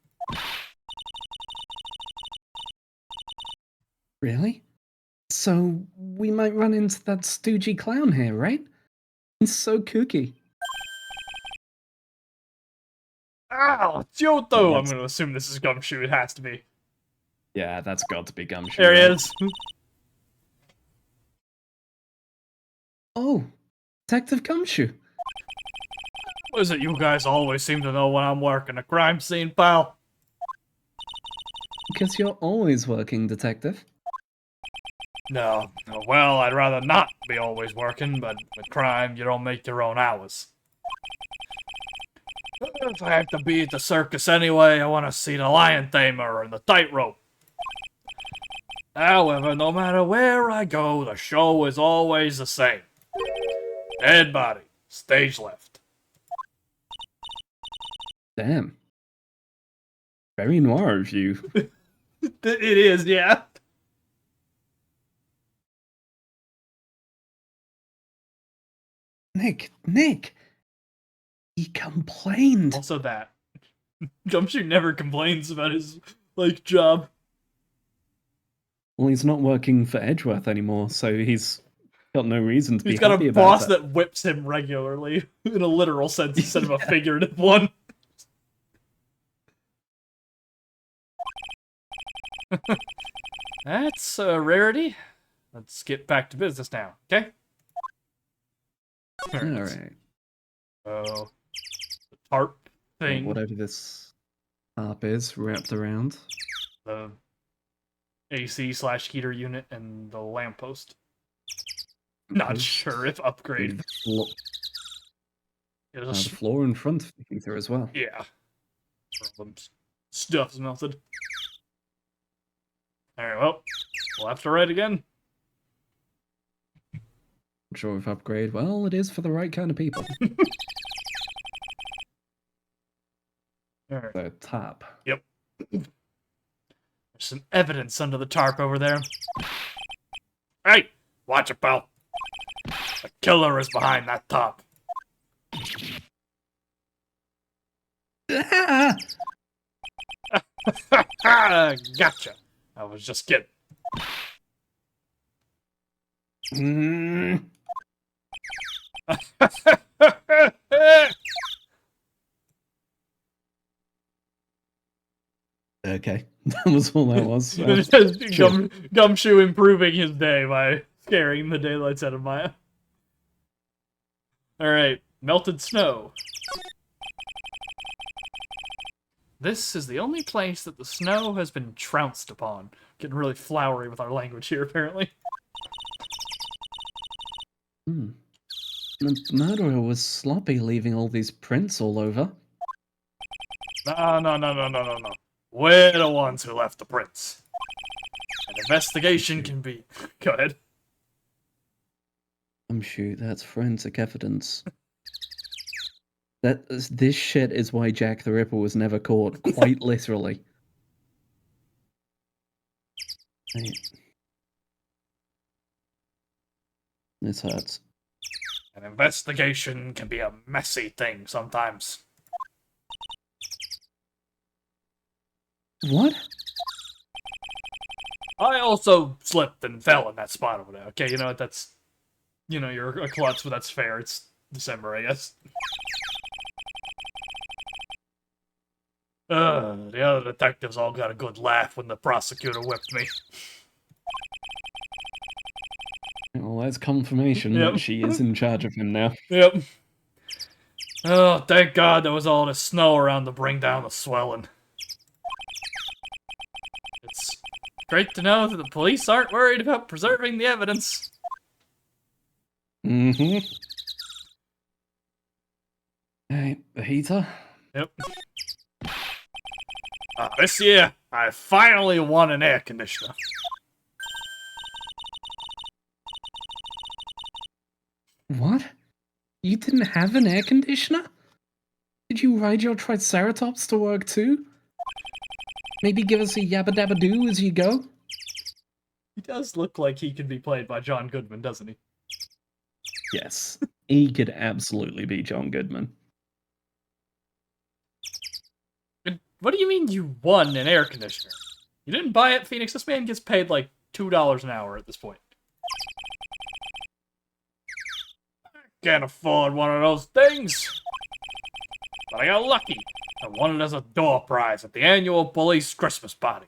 Really? So we might run into that stoogey clown here, right? He's so kooky. Ow! Kyoto! I'm That's- gonna assume this is Gumshoe. It has to be. Yeah, that's got to be Gumshoe. There he right? is. Oh, Detective Gumshoe. What is it you guys always seem to know when I'm working a crime scene, pal? Because you're always working, Detective. No. Well, I'd rather not be always working, but with crime, you don't make your own hours. If I have to be at the circus anyway, I want to see the lion tamer and the tightrope. However, no matter where I go, the show is always the same. Dead body, stage left. Damn. Very noir of you. It is, yeah. Nick! He complained. Also that. Gumshoe never complains about his, job. Well, he's not working for Edgeworth anymore, so he's got no reason to be He's got happy a about boss it. that whips him regularly, in a literal sense instead of a figurative one. That's a rarity. Let's get back to business now, okay? Alright. So, the tarp thing, Whatever this tarp is wrapped around. the AC/heater unit, and the lamppost. Not Post. sure if upgrade. The, flo- the floor in front of the heater as well. Yeah. Stuff's melted. Alright, well, left or right again? Not sure if upgrade. Well, it is for the right kind of people. Alright. The top. Yep. There's some evidence under the tarp over there. Hey! Watch it, pal. The killer is behind that top. Gotcha. I was just kidding. Mm. Okay, that was all that was. Sure. Gumshoe improving his day by scaring the daylights out of Maya. Alright, melted snow. This is the only place that the snow has been trounced upon. Getting really flowery with our language here, apparently. The murderer was sloppy, leaving all these prints all over. No. We're the ones who left the prints. An investigation can be... Go ahead. I'm sure that's forensic evidence. This shit is why Jack the Ripper was never caught, quite literally. Right. This hurts. An investigation can be a messy thing sometimes. What? I also slipped and fell in that spot over there. Okay, you know what, that's... You know, you're a klutz, but that's fair. It's December, I guess. The other detectives all got a good laugh when the prosecutor whipped me. Well, that's confirmation Yep. that she is in charge of him now. Yep. Oh, thank God there was all this snow around to bring down the swelling. It's great to know that the police aren't worried about preserving the evidence. Mm-hmm. Alright, the heater. Yep. This year, I finally won an air conditioner. What? You didn't have an air conditioner? Did you ride your Triceratops to work too? Maybe give us a yabba dabba doo as you go? He does look like he could be played by John Goodman, doesn't he? Yes, he could absolutely be John Goodman. What do you mean you won an air conditioner? You didn't buy it, Phoenix? This man gets paid like $2 an hour at this point. I can't afford one of those things. But I got lucky. I won it as a door prize at the annual police Christmas party.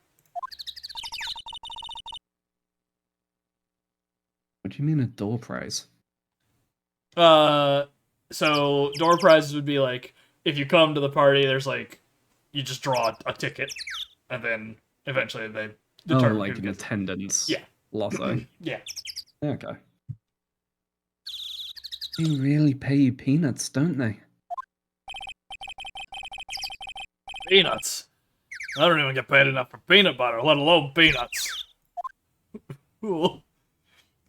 What do you mean a door prize? So door prizes would be like, if you come to the party, there's like, you just draw a ticket, and then eventually they determine like who an gets it. attendance. Yeah. Lotto. Yeah. Okay. They really pay you peanuts, don't they? Peanuts. I don't even get paid enough for peanut butter, let alone peanuts. Cool.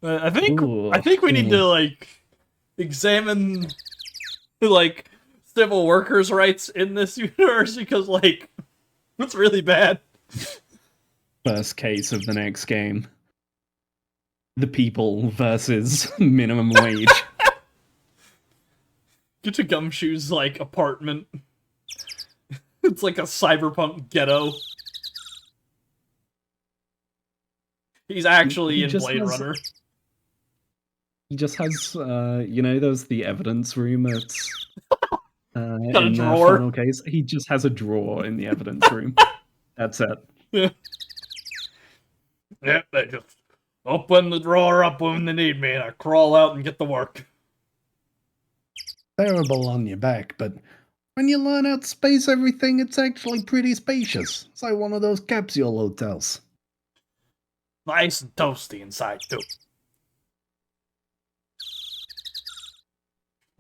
I think we need to like examine like civil workers' rights in this universe because like it's really bad. First case of the next game. The people versus minimum wage. Get to Gumshoe's like apartment. It's like a cyberpunk ghetto. He's actually in Blade Runner. He just has, there's the evidence room at Got a in drawer. the final case. He just has a drawer in the evidence room. That's it. Yeah. Yeah, they just open the drawer up when they need me, and I crawl out and get the work. Terrible on your back, but when you learn how to space everything, it's actually pretty spacious. It's like one of those capsule hotels. Nice and toasty inside, too.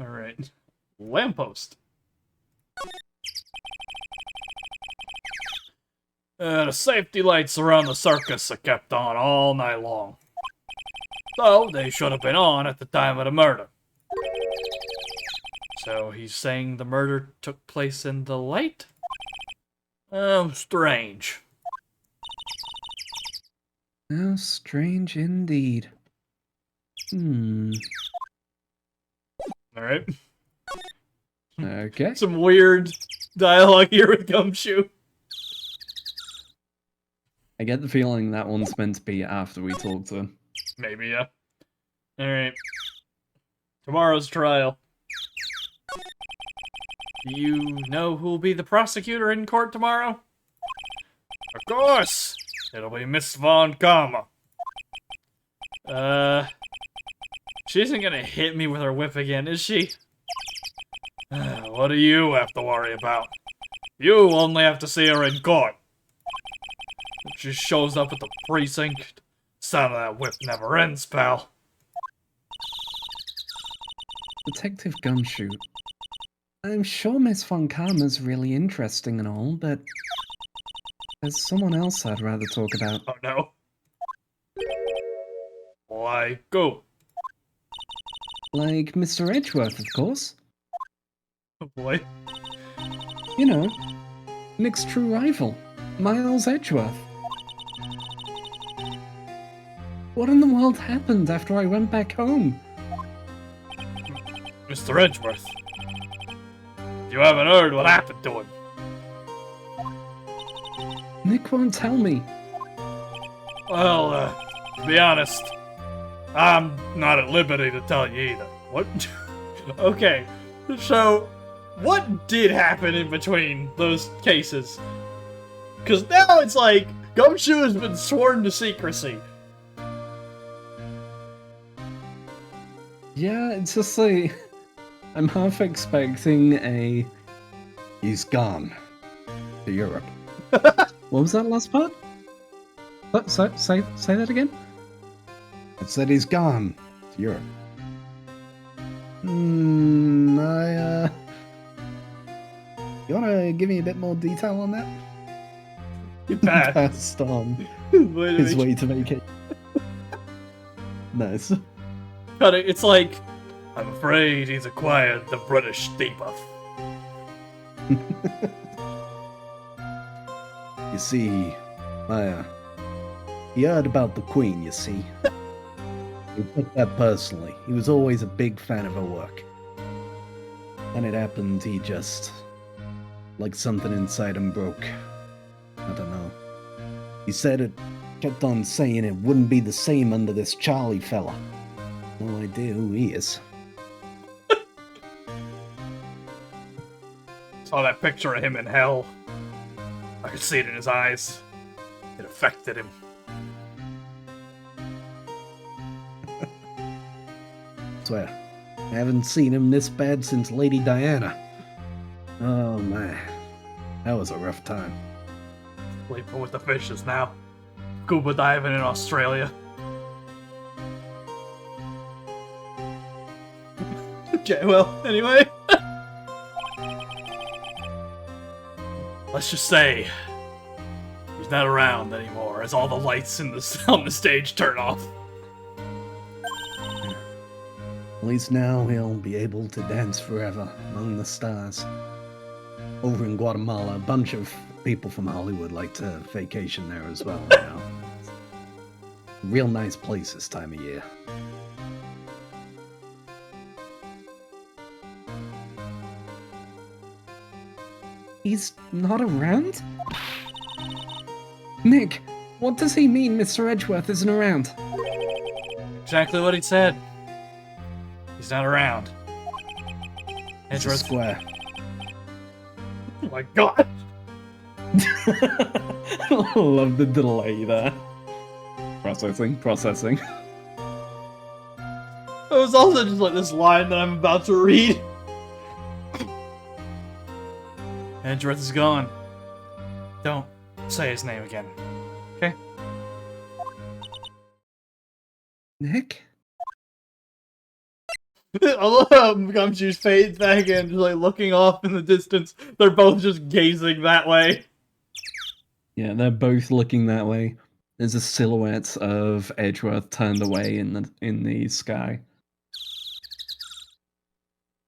Alright. Lamppost. The safety lights around the circus are kept on all night long. So, they should have been on at the time of the murder. So, he's saying the murder took place in the light? Strange. How strange indeed. Alright. Okay. Some weird dialogue here with Gumshoe. I get the feeling that one's meant to be after we talk to him. Maybe, yeah. Alright. Tomorrow's trial. Do you know who'll be the prosecutor in court tomorrow? Of course! It'll be Miss Von Karma. She isn't gonna hit me with her whip again, is she? What do you have to worry about? You only have to see her in court. She shows up at the precinct. Sound of that whip never ends, pal. Detective Gumshoe. I'm sure Miss Von Karma's really interesting and all, but there's someone else I'd rather talk about. Oh no. Why, go. Like Mr. Edgeworth, of course. Oh boy. You know, Nick's true rival, Miles Edgeworth. What in the world happened after I went back home? Mr. Edgeworth. You haven't heard what happened to him. Nick won't tell me. Well, to be honest, I'm not at liberty to tell you either. What? Okay, so what did happen in between those cases? Because now it's like Gumshoe has been sworn to secrecy. Yeah, it's just like I'm half expecting a He's gone to Europe. what was that last part? Say that again? It said he's gone to Europe. You wanna give me a bit more detail on that? You bad. Passed on Wait, his way to make it. Nice. Cut it. It's like, I'm afraid he's acquired the British debuff. You see, my He heard about the Queen, you see. He took that personally. He was always a big fan of her work. When it happened, he just... like something inside him broke. I don't know. He said it, kept on saying it wouldn't be the same under this Charlie fella. No idea who he is. Saw that picture of him in hell. I could see it in his eyes. It affected him. Swear, I haven't seen him this bad since Lady Diana. Oh man, that was a rough time. Sleeping with the fishes now. Scuba diving in Australia. Okay, well, anyway. Let's just say he's not around anymore as all the lights in on the stage turn off. At least now he'll be able to dance forever among the stars. Over in Guatemala, a bunch of people from Hollywood like to vacation there as well, you know. Real nice place this time of year. He's not around? Nick, what does he mean Mr. Edgeworth isn't around? Exactly what he said. He's not around. It's a Edgeworth. square. Oh my god! I love the delay there. Processing. It was also just like this line that I'm about to read. Edgeworth is gone. Don't say his name again. Okay? Nick? I love how Gumshoe fades back in, just like looking off in the distance. They're both just gazing that way. Yeah, they're both looking that way. There's a silhouette of Edgeworth turned away in the sky.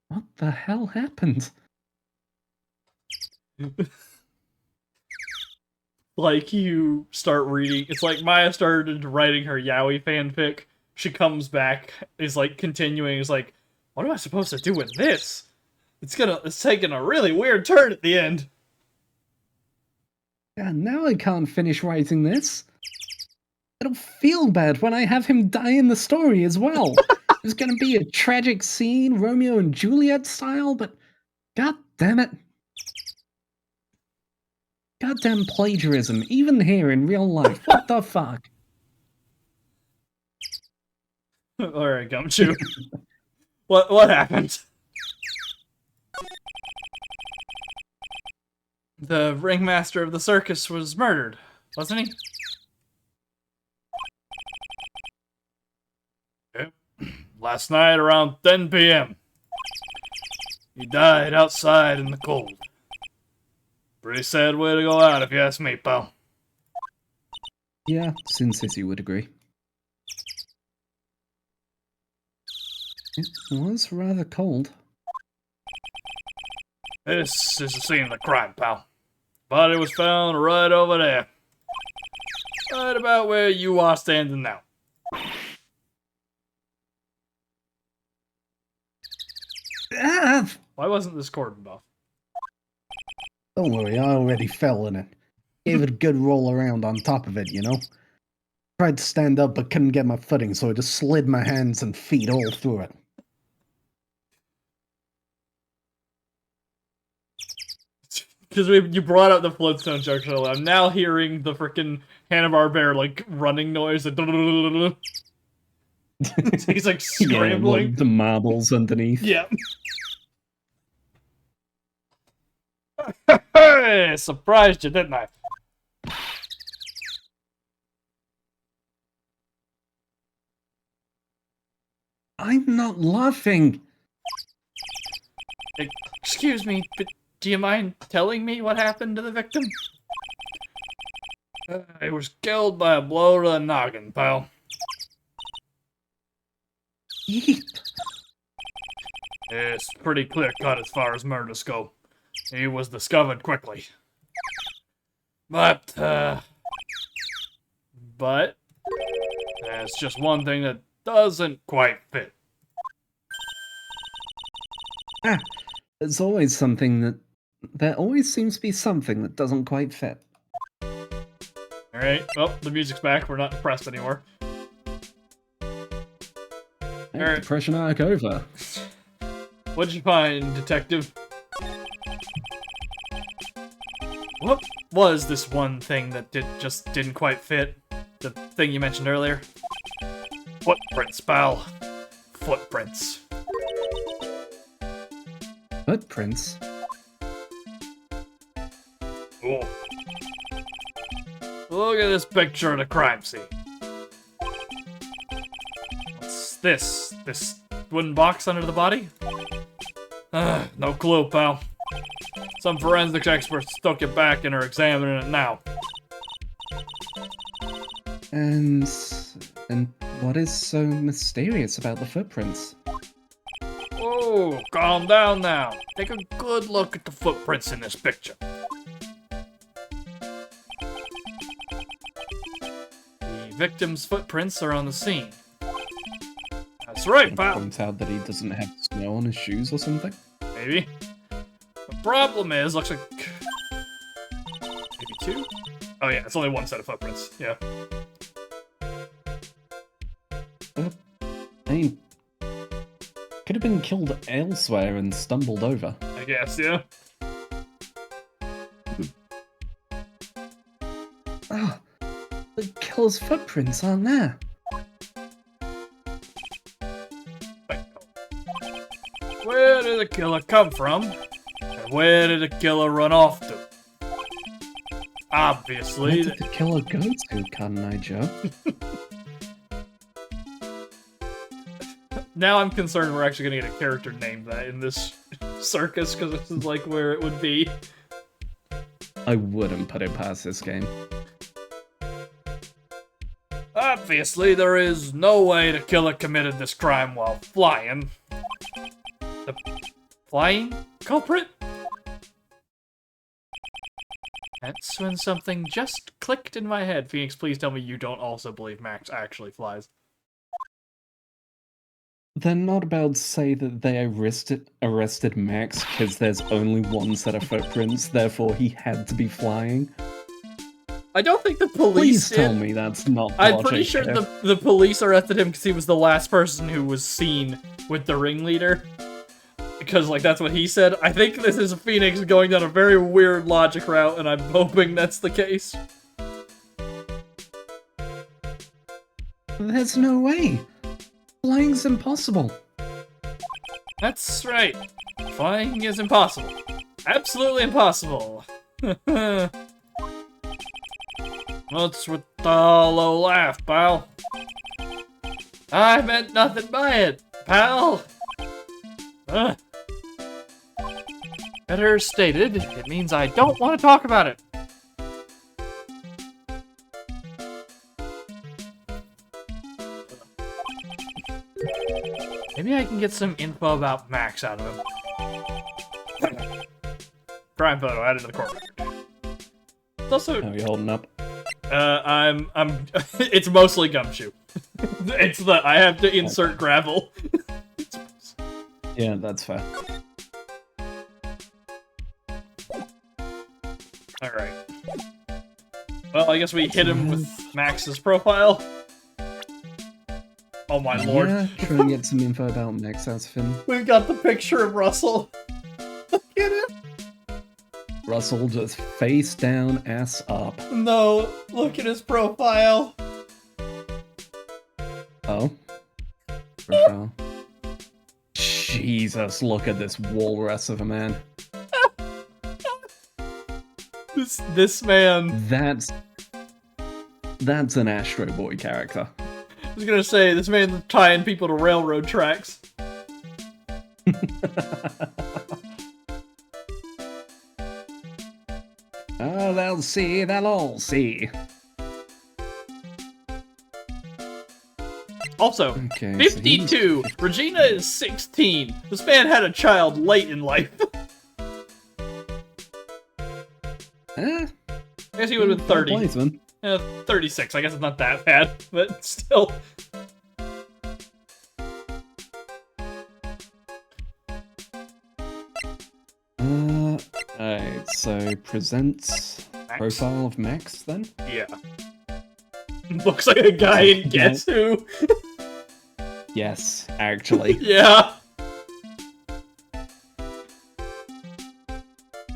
What the hell happened? Like, you start reading. It's like Maya started writing her yaoi fanfic. She comes back, is like continuing, is like, what am I supposed to do with this? It's taking a really weird turn at the end. Yeah, now I can't finish writing this. It'll feel bad when I have him die in the story as well. There's gonna be a tragic scene, Romeo and Juliet style, but god damn it. Goddamn plagiarism, even here in real life. What the fuck? Alright, Gumshoe. What happened? The ringmaster of the circus was murdered, wasn't he? Yep. Last night around 10 p.m. He died outside in the cold. Pretty sad way to go out, if you ask me, pal. Yeah, Sin City would agree. It was rather cold. This is the scene of the crime, pal. Body was found right over there. Right about where you are standing now. Ah! Why wasn't this cordoned off? Don't worry, I already fell in it. Gave it a good roll around on top of it, you know? Tried to stand up but couldn't get my footing, so I just slid my hands and feet all through it. Because you brought up the Flintstone joke, so I'm now hearing the frickin' Hanna-Barbera, like, running noise. Like, he's, like, scrambling. Yeah, the marbles underneath. Yeah. Hey, surprised you, didn't I? I'm not laughing. Excuse me, but do you mind telling me what happened to the victim? He was killed by a blow to the noggin, pal. Yeet. It's pretty clear-cut as far as murders go. He was discovered quickly. But, but there's just one thing that doesn't quite fit. Ah, there's always something that... There always seems to be something that doesn't quite fit. Alright, well, the music's back. We're not depressed anymore. Hey, Alright. Depression arc over. What'd you find, detective? What was this one thing that just didn't quite fit? The thing you mentioned earlier? Footprints, pal. Footprints. Footprints? Ooh. Look at this picture of the crime scene. What's this? This wooden box under the body? No clue, pal. Some forensics experts took it back and are examining it now. And what is so mysterious about the footprints? Oh, calm down now. Take a good look at the footprints in this picture. The victim's footprints are on the scene. That's right, pal. Point out that he doesn't have snow on his shoes or something? Maybe. The problem is, looks like... maybe two? Oh yeah, it's only one set of footprints. Yeah. I mean, could have been killed elsewhere and stumbled over. I guess, yeah. Ah, the killer's footprints aren't there. Where did the killer come from? And where did the killer run off to? Where Obviously... did the killer go to, Cotton Eye Joe? Now I'm concerned we're actually gonna get a character named that in this circus, because this is like where it would be. I wouldn't put it past this game. Obviously, there is no way the killer committed this crime while flying. The flying culprit? That's when something just clicked in my head. Phoenix, please tell me you don't also believe Max actually flies. They're not about to say that they arrested Max because there's only one set of footprints, therefore he had to be flying. I don't think the police Please tell did. me that's not I'm logic pretty sure here. the police arrested him because he was the last person who was seen with the ringleader. Because, like, that's what he said. I think this is Phoenix going down a very weird logic route, and I'm hoping that's the case. There's no way. Flying's impossible. That's right. Flying is impossible. Absolutely impossible. What's with the hollow laugh, pal? I meant nothing by it, pal. Better stated, it means I don't want to talk about it. Maybe I can get some info about Max out of him. Crime photo added to the court record. It's also, How are you holding up? I'm, it's mostly gumshoe. It's I have to insert gravel. Yeah, that's fair. Alright. Well, I guess we hit him with Max's profile. Oh my lord. Yeah, try and get some info about Max out of him. We've got the picture of Russell. Look at him. Russell just face down, ass up. No, look at his profile. Oh. Profile. Jesus, look at this walrus of a man. This man. That's an Astro Boy character. I was gonna say, this man's tying people to railroad tracks. Oh, they'll see, they'll all see. Also, Okay, so 52. Regina is 16. This man had a child late in life. Eh, I guess he would have been 30. well played, man. 36. I guess it's not that bad, but still. Alright, so present Max? profile of Max then? Yeah. Looks like a guy in Guess Who. Yes, actually. Yeah.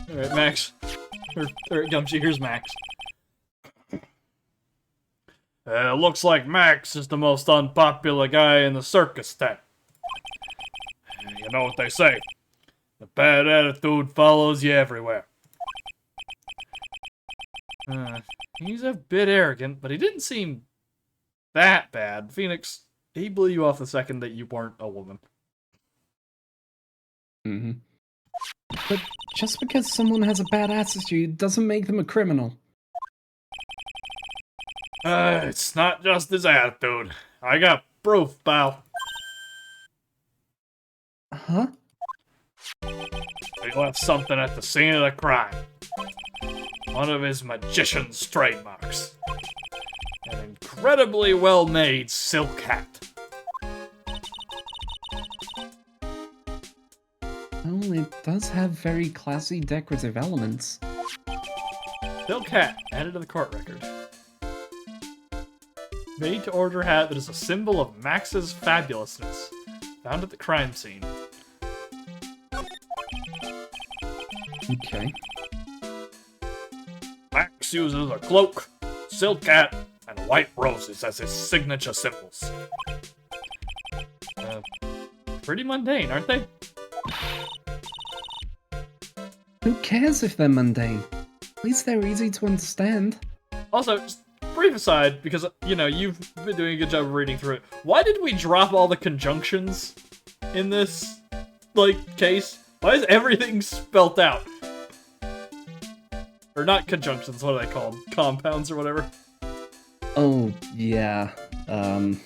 Alright, Max. Or Gumshoe, here's Max. Looks like Max is the most unpopular guy in the circus tent. You know what they say. The bad attitude follows you everywhere. He's a bit arrogant, but he didn't seem that bad. Phoenix, he blew you off the second that you weren't a woman. Mm-hmm. But just because someone has a bad attitude doesn't make them a criminal. It's not just his attitude. I got proof, pal. Huh? He left something at the scene of the crime. One of his magician's trademarks. An incredibly well-made silk hat. Well, it does have very classy decorative elements. Silk hat, added to the court record. Made to order hat that is a symbol of Max's fabulousness. Found at the crime scene. Okay. Max uses a cloak, silk hat, and white roses as his signature symbols. Pretty mundane, aren't they? Who cares if they're mundane? At least they're easy to understand. Also, just brief aside, because, you know, you've been doing a good job of reading through it. Why did we drop all the conjunctions in this, like, case? Why is everything spelt out? Or not conjunctions, what are they called? Compounds or whatever? Oh, yeah. I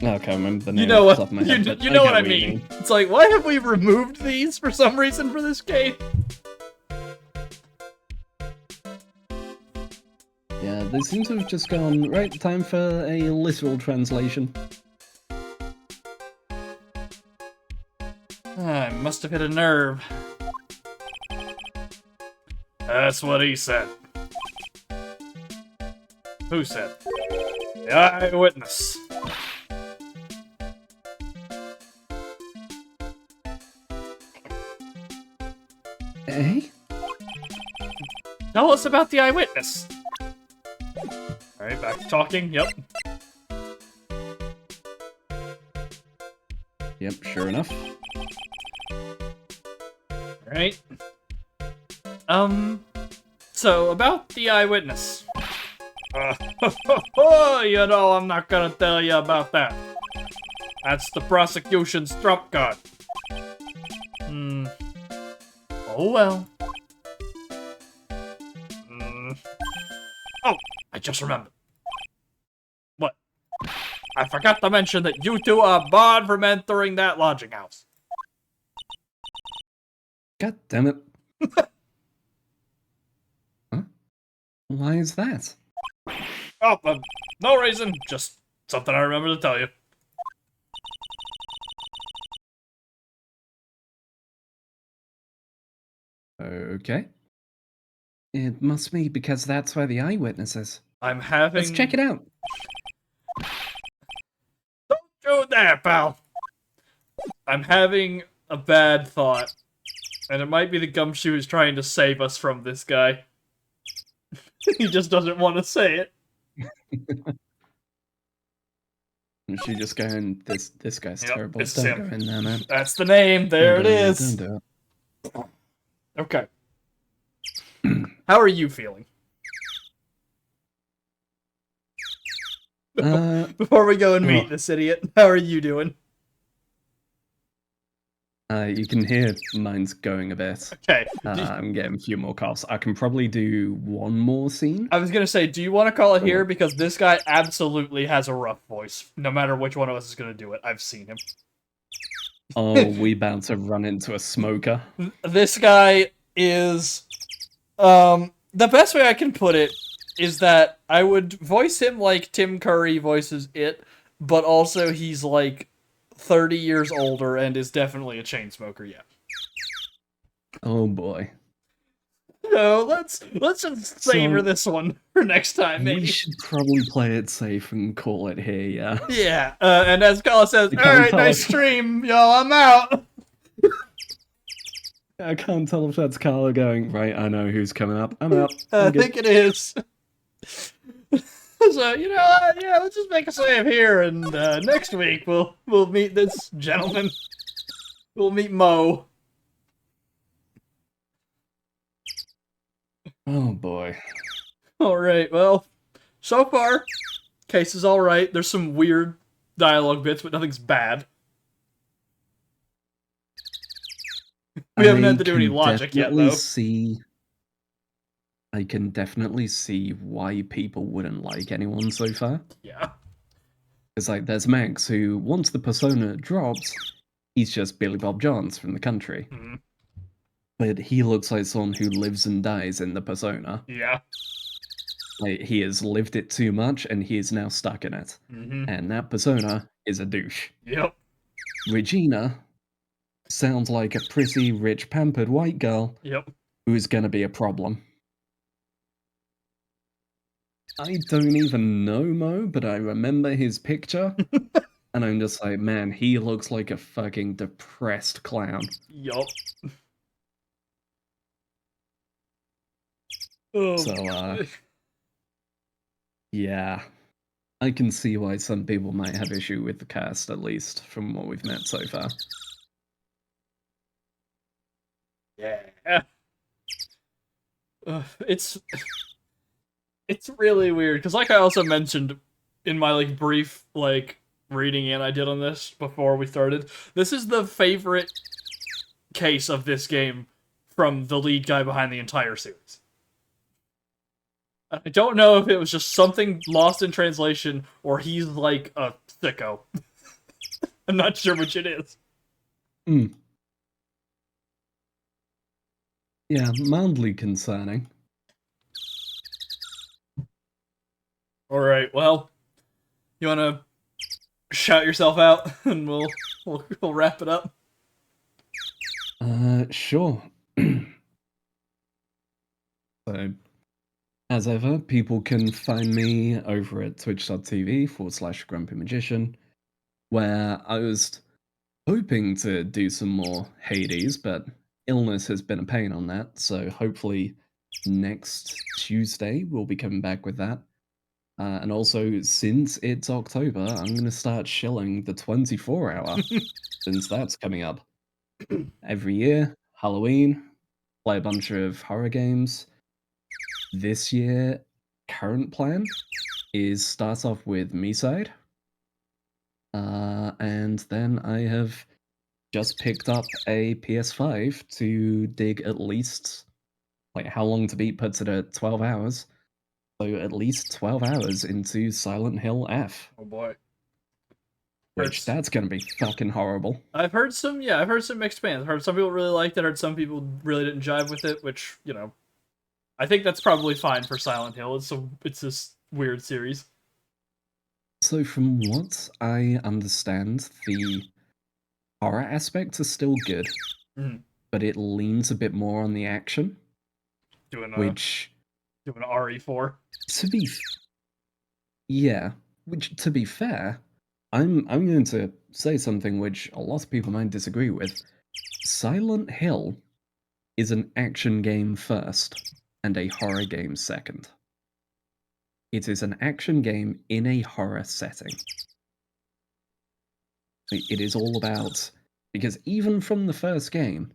can't remember the name. You know off the what? top of my head, but You know get what I you mean. It's like, why have we removed these for some reason for this game? Yeah, they seem to have just gone, right, time for a literal translation. I must have hit a nerve. That's what he said. Who said? The eyewitness. Eh? Tell us about the eyewitness. Alright, back to talking, yep. Yep, sure enough. Alright. So, about the eyewitness. You know, I'm not gonna tell you about that. That's the prosecution's trump card. Oh well. Oh, I just remembered. What? I forgot to mention that you two are barred from entering that lodging house. God damn it. Huh? Why is that? Oh, no reason. Just something I remember to tell you. Okay. It must be because that's where the eyewitness is. I'm having... Let's check it out. Don't do that, pal. I'm having a bad thought. And it might be the gumshoe who's trying to save us from this guy. He just doesn't want to say it. And she just going, this guy's Yep, terrible. it's Don't him. go in there, man. That's the name. There it is. Don't do it. Okay. How are you feeling? Before we go and meet this idiot, how are you doing? You can hear mine's going a bit. Okay. I'm getting a few more coughs. I can probably do one more scene. I was gonna say, do you want to call it here? Because this guy absolutely has a rough voice. No matter which one of us is gonna do it. I've seen him. Oh, we about to run into a smoker. This guy is... the best way I can put it is that I would voice him like Tim Curry voices It, but also he's like 30 years older and is definitely a chain smoker yet. Oh boy. So let's just savor So this one for next time, we maybe. should probably play it safe and call it here, yeah. Yeah, and as Kala says, You all can't right, tell nice us. stream, y'all. I'm out. I can't tell if that's Carla going, right, I know who's coming up. I'm out. I I'm good. think it is. So yeah, let's just make a save here, and next week we'll meet this gentleman. We'll meet Mo. Oh boy. All right. Well, so far, case is all right. There's some weird dialogue bits, but nothing's bad. We haven't had to do any logic yet, though. I can definitely see why people wouldn't like anyone so far. Yeah. It's like there's Max who, once the persona drops, he's just Billy Bob Johns from the country. Mm-hmm. But he looks like someone who lives and dies in the persona. Yeah. Like, he has lived it too much and he is now stuck in it. Mm-hmm. And that persona is a douche. Yep. Regina sounds like a pretty rich, pampered white girl. Yep. Who's gonna be a problem. I don't even know Mo, but I remember his picture. And I'm just like, man, he looks like a fucking depressed clown. Yup. Oh. So, yeah. I can see why some people might have issue with the cast, at least, from what we've met so far. Yeah. It's really weird, because like I also mentioned in my like brief like reading in I did on this before we started, this is the favorite case of this game from the lead guy behind the entire series. I don't know if it was just something lost in translation or he's like a sicko. I'm not sure which it is. Yeah, mildly concerning. Alright, well, you wanna shout yourself out and we'll wrap it up? Sure. So, as ever, people can find me over at twitch.tv/Grumpy Magician, where I was hoping to do some more Hades, but illness has been a pain on that, so hopefully next Tuesday we'll be coming back with that. And also, since it's October, I'm going to start shilling the 24-hour, since that's coming up. Every year, Halloween, play a bunch of horror games. This year, current plan is start off with Me-Side. And then I have just picked up a PS5 to dig at least, like, How Long to Beat puts it at 12 hours. So at least 12 hours into Silent Hill F. Oh boy. Which, that's gonna be fucking horrible. I've heard some mixed fans. I've heard some people really liked it, heard some people really didn't jive with it, which, you know, I think that's probably fine for Silent Hill. It's this weird series. So from what I understand, the horror aspects are still good, but it leans a bit more on the action. Doing which... Doing RE4. Which, to be fair, I'm going to say something which a lot of people might disagree with. Silent Hill is an action game first, and a horror game second. It is an action game in a horror setting. It is all about... Because even from the first game,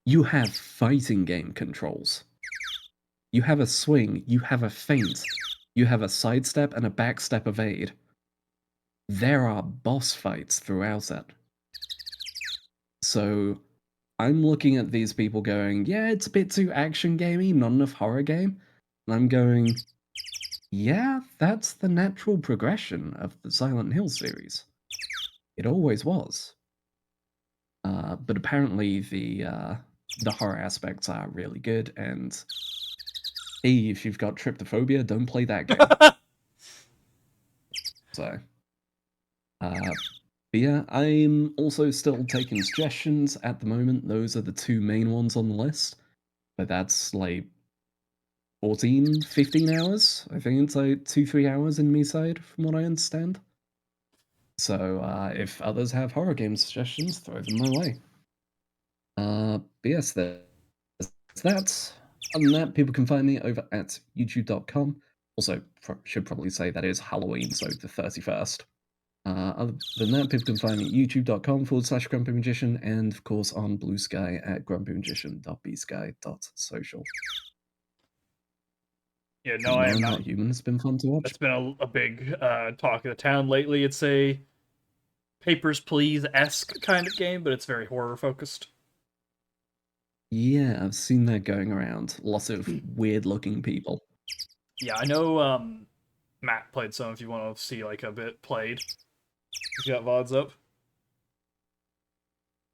you have fighting game controls. You have a swing, you have a feint, you have a sidestep and a backstep evade. There are boss fights throughout it. So, I'm looking at these people going, yeah, it's a bit too action gamey, not enough horror game. And I'm going, yeah, that's the natural progression of the Silent Hill series. It always was. But apparently the horror aspects are really good, and Hey, if you've got tryptophobia, don't play that game. So, but yeah, I'm also still taking suggestions at the moment. Those are the two main ones on the list. But that's like 14, 15 hours. I think it's like 2, 3 hours in me side, from what I understand. So if others have horror game suggestions, throw them my way. But yes, there's that. Other than that, people can find me over at youtube.com. Also, should probably say that is Halloween, so the 31st. Other than that, people can find me at youtube.com/Grumpy Magician, and of course on Blue Sky at grumpymagician.bsky.social. Yeah, no, I am not. Not human has been fun to watch. It's been a big talk of the town lately. It's a Papers, Please-esque kind of game, but it's very horror-focused. Yeah, I've seen that going around. Lots of weird-looking people. Yeah, I know Matt played some if you want to see like a bit played. He's got VODs up.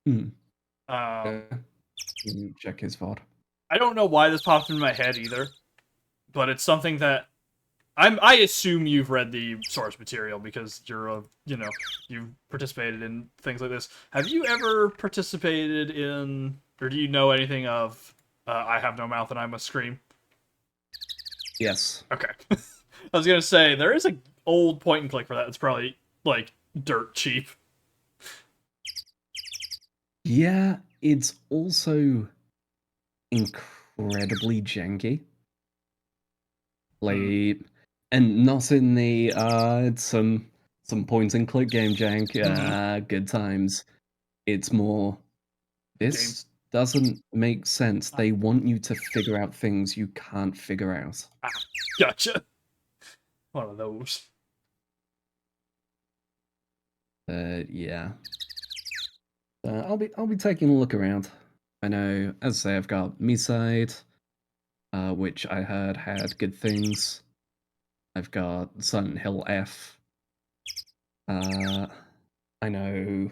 Yeah. Check his VOD. I don't know why this popped in my head either, but it's something that I assume you've read the source material because you've participated in things like this. Have you ever participated in, or do you know anything of I Have No Mouth and I Must Scream? Yes. Okay. I was gonna say there is an old point and click for that. It's probably like dirt cheap. Yeah, it's also incredibly janky. Like, and not in the it's some point and click game jank, good times. It's more this doesn't make sense. They want you to figure out things you can't figure out. Gotcha. One of those. Yeah. I'll be taking a look around. I know, as I say, I've got me side, which I heard had good things. I've got Silent Hill F. I know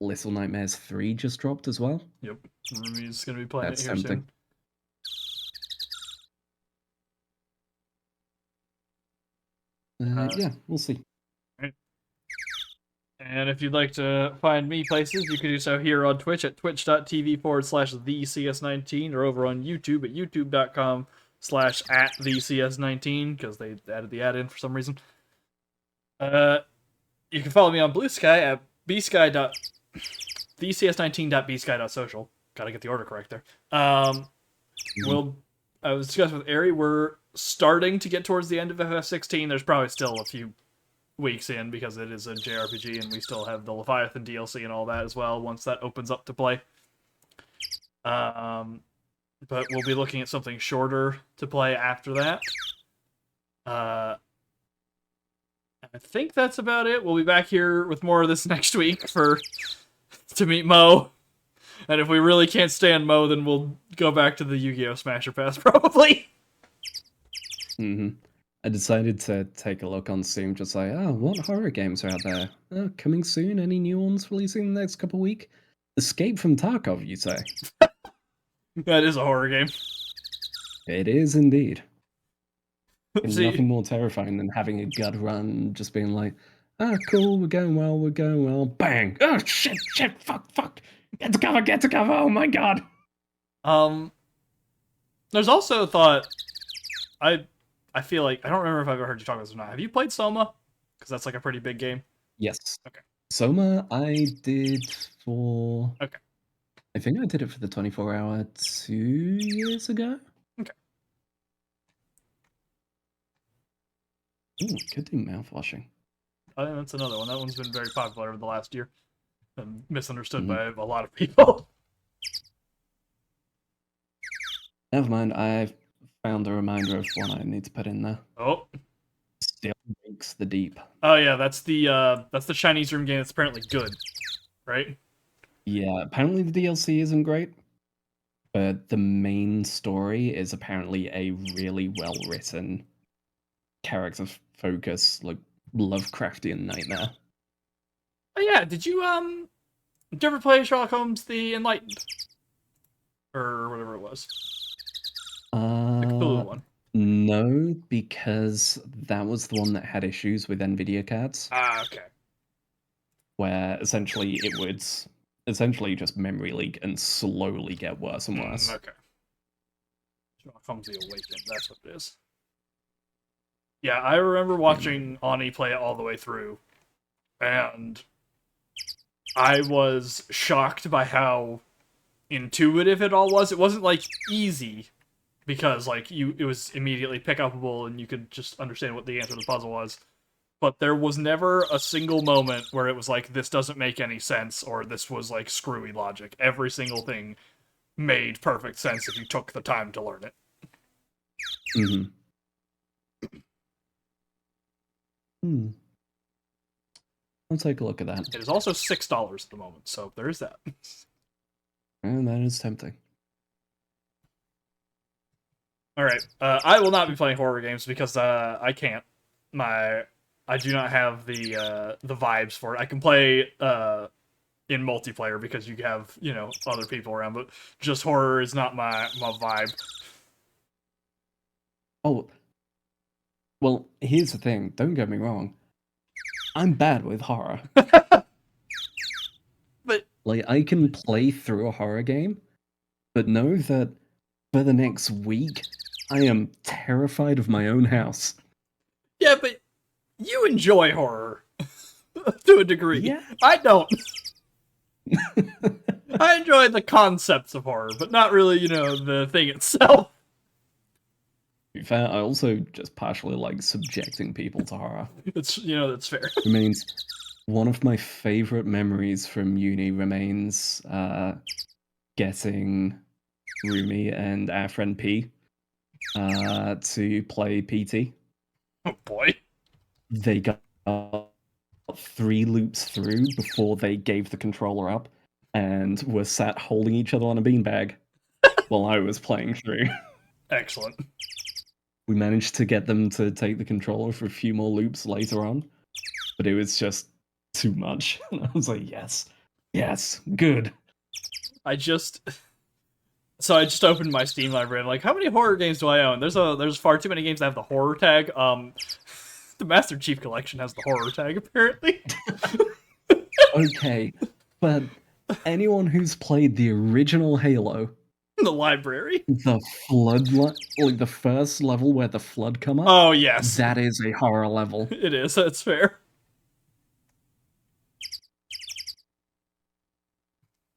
Little Nightmares 3 just dropped as well. Yep. Rumi's gonna be playing That's it here tempting. soon. Yeah, we'll see. And if you'd like to find me places, you can do so here on Twitch at twitch.tv/thecs19 or over on YouTube at youtube.com/@thecs19 because they added the ad in for some reason. You can follow me on Blue Sky at thecs19.bsky.social. Gotta get the order correct there. I was discussing with Ari, we're starting to get towards the end of FF16. There's probably still a few weeks in because it is a JRPG and we still have the Leviathan DLC and all that as well once that opens up to play. But we'll be looking at something shorter to play after that. I think that's about it. We'll be back here with more of this next week to meet Mo. And if we really can't stand Mo, then we'll go back to the Yu-Gi-Oh! Smasher Pass, probably. I decided to take a look on Steam, just like, what horror games are out there? Coming soon? Any new ones releasing in the next couple of weeks? Escape from Tarkov, you say? That is a horror game. It is indeed. Nothing more terrifying than having a gut run, just being like, cool, we're going well, bang! Oh, shit, fuck! Get to cover, oh my god! There's also a thought, I feel like, I don't remember if I've ever heard you talk about this or not. Have you played Soma? Because that's like a pretty big game. Yes. Okay. Soma, I did for... Okay. I think I did it for the 24-hour 2 years ago. Okay. Ooh, could do mouthwashing. That's another one. That one's been very popular over the last year. And misunderstood by a lot of people. Never mind, I've found a reminder of one I need to put in there. Oh. Still Breaks the Deep. Oh yeah, that's the Chinese room game that's apparently good, right? Yeah, apparently the DLC isn't great, but the main story is apparently a really well-written character focus, like Lovecraftian nightmare. Oh yeah, did you ever play Sherlock Holmes The Enlightened? Or whatever it was. The Cthulhu one. No, because that was the one that had issues with NVIDIA cards, Ah, okay. where essentially it would essentially just memory leak and slowly get worse and worse. Okay. Clumsy Awakened, that's what it is. Yeah, I remember watching Ani play it all the way through, and I was shocked by how intuitive it all was. It wasn't like easy because like it was immediately pick upable and you could just understand what the answer to the puzzle was. But there was never a single moment where it was like this doesn't make any sense or this was like screwy logic. Every single thing made perfect sense if you took the time to learn it. Mm-hmm. I'll take a look at that. It is also $6 at the moment, so there is that. And that is tempting. Alright, I will not be playing horror games because I can't. I do not have the vibes for it. I can play in multiplayer because you have, you know, other people around, but just horror is not my vibe. Oh, well, here's the thing. Don't get me wrong. I'm bad with horror. But like, I can play through a horror game, but know that for the next week, I am terrified of my own house. yeah, but you enjoy horror to a degree. Yeah. I don't. I enjoy the concepts of horror, but not really, you know, the thing itself. To be fair, I also just partially like subjecting people to horror. It's, you know, that's fair. Remains one of my favorite memories from uni remains getting Rumi and our friend P to play PT. Oh boy. They got 3 loops through before they gave the controller up and were sat holding each other on a beanbag while I was playing through. Excellent. We managed to get them to take the controller for a few more loops later on, but it was just too much. And I was like, yes, good. I just opened my Steam library. I'm like, how many horror games do I own? There's far too many games that have the horror tag. The Master Chief Collection has the horror tag, apparently. Okay, but anyone who's played the original Halo, The library. the flood, like the first level where the flood come up, Oh yes, that is a horror level. it is. That's fair.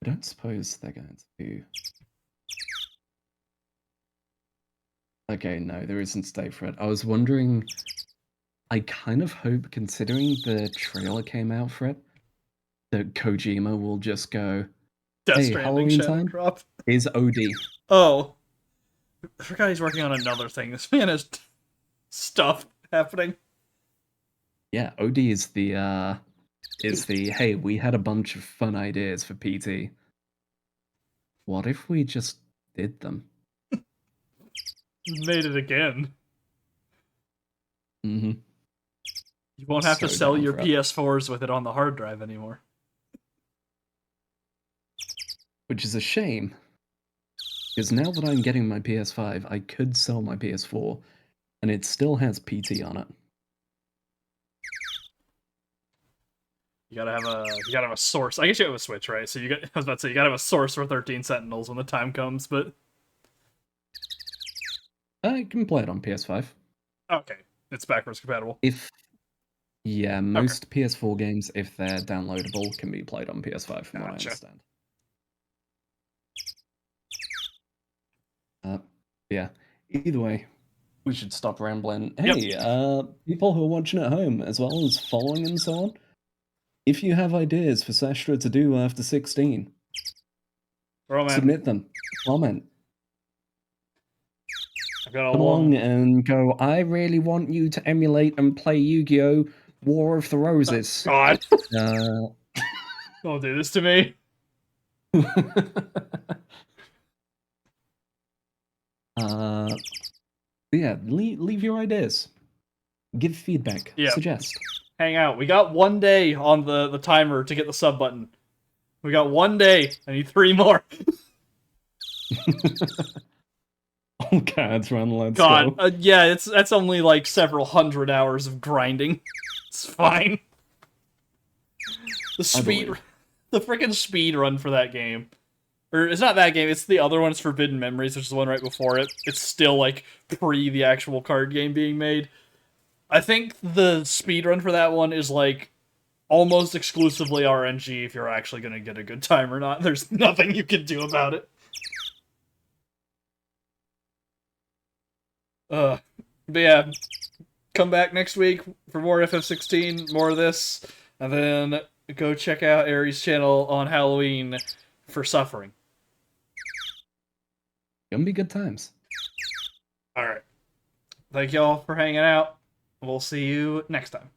I don't suppose they're going to. Okay, no, there isn't state for it. I was wondering. I kind of hope, considering the trailer came out for it, that Kojima will just go, Death "Hey, Stranding Halloween Shadow time Drop. is OD." Oh, I forgot he's working on another thing. This man has stuff happening. Yeah, OD is the hey, we had a bunch of fun ideas for PT. What if we just did them? Made it again. Mm-hmm. You won't have to So sell down your for it. PS4s with it on the hard drive anymore. Which is a shame. Because now that I'm getting my PS5, I could sell my PS4, and it still has PT on it. You gotta have a source. I guess you have a Switch, right? So I was about to say you gotta have a source for 13 Sentinels when the time comes, but I can play it on PS5. okay. It's backwards compatible. Yeah, most PS4 games, if they're downloadable, can be played on PS5, from what I Gotcha. understand. Yeah. Either way, we should stop rambling. Hey, people who are watching at home, as well as following and so on, if you have ideas for Sastra to do after 16, submit them. Comment. Come along and go, I really want you to emulate and play Yu-Gi-Oh! War of the Roses. God. Don't do this to me. Yeah, leave your ideas. Give feedback. Yeah. Suggest. Hang out. We got 1 day on the timer to get the sub button. We got 1 day. I need 3 more. All cards run, let's God, go. yeah, that's only like several hundred hours of grinding. It's fine. The speed, believe. the freaking speed run for that game. Or it's not that game, it's the other one, it's Forbidden Memories, which is the one right before it. It's still, like, pre the actual card game being made. I think the speed run for that one is, like, almost exclusively RNG if you're actually gonna get a good time or not. There's nothing you can do about it. But yeah, come back next week for more FF16, more of this, and then go check out Aries' channel on Halloween for Suffering. Gonna be good times. Alright. Thank y'all for hanging out. We'll see you next time.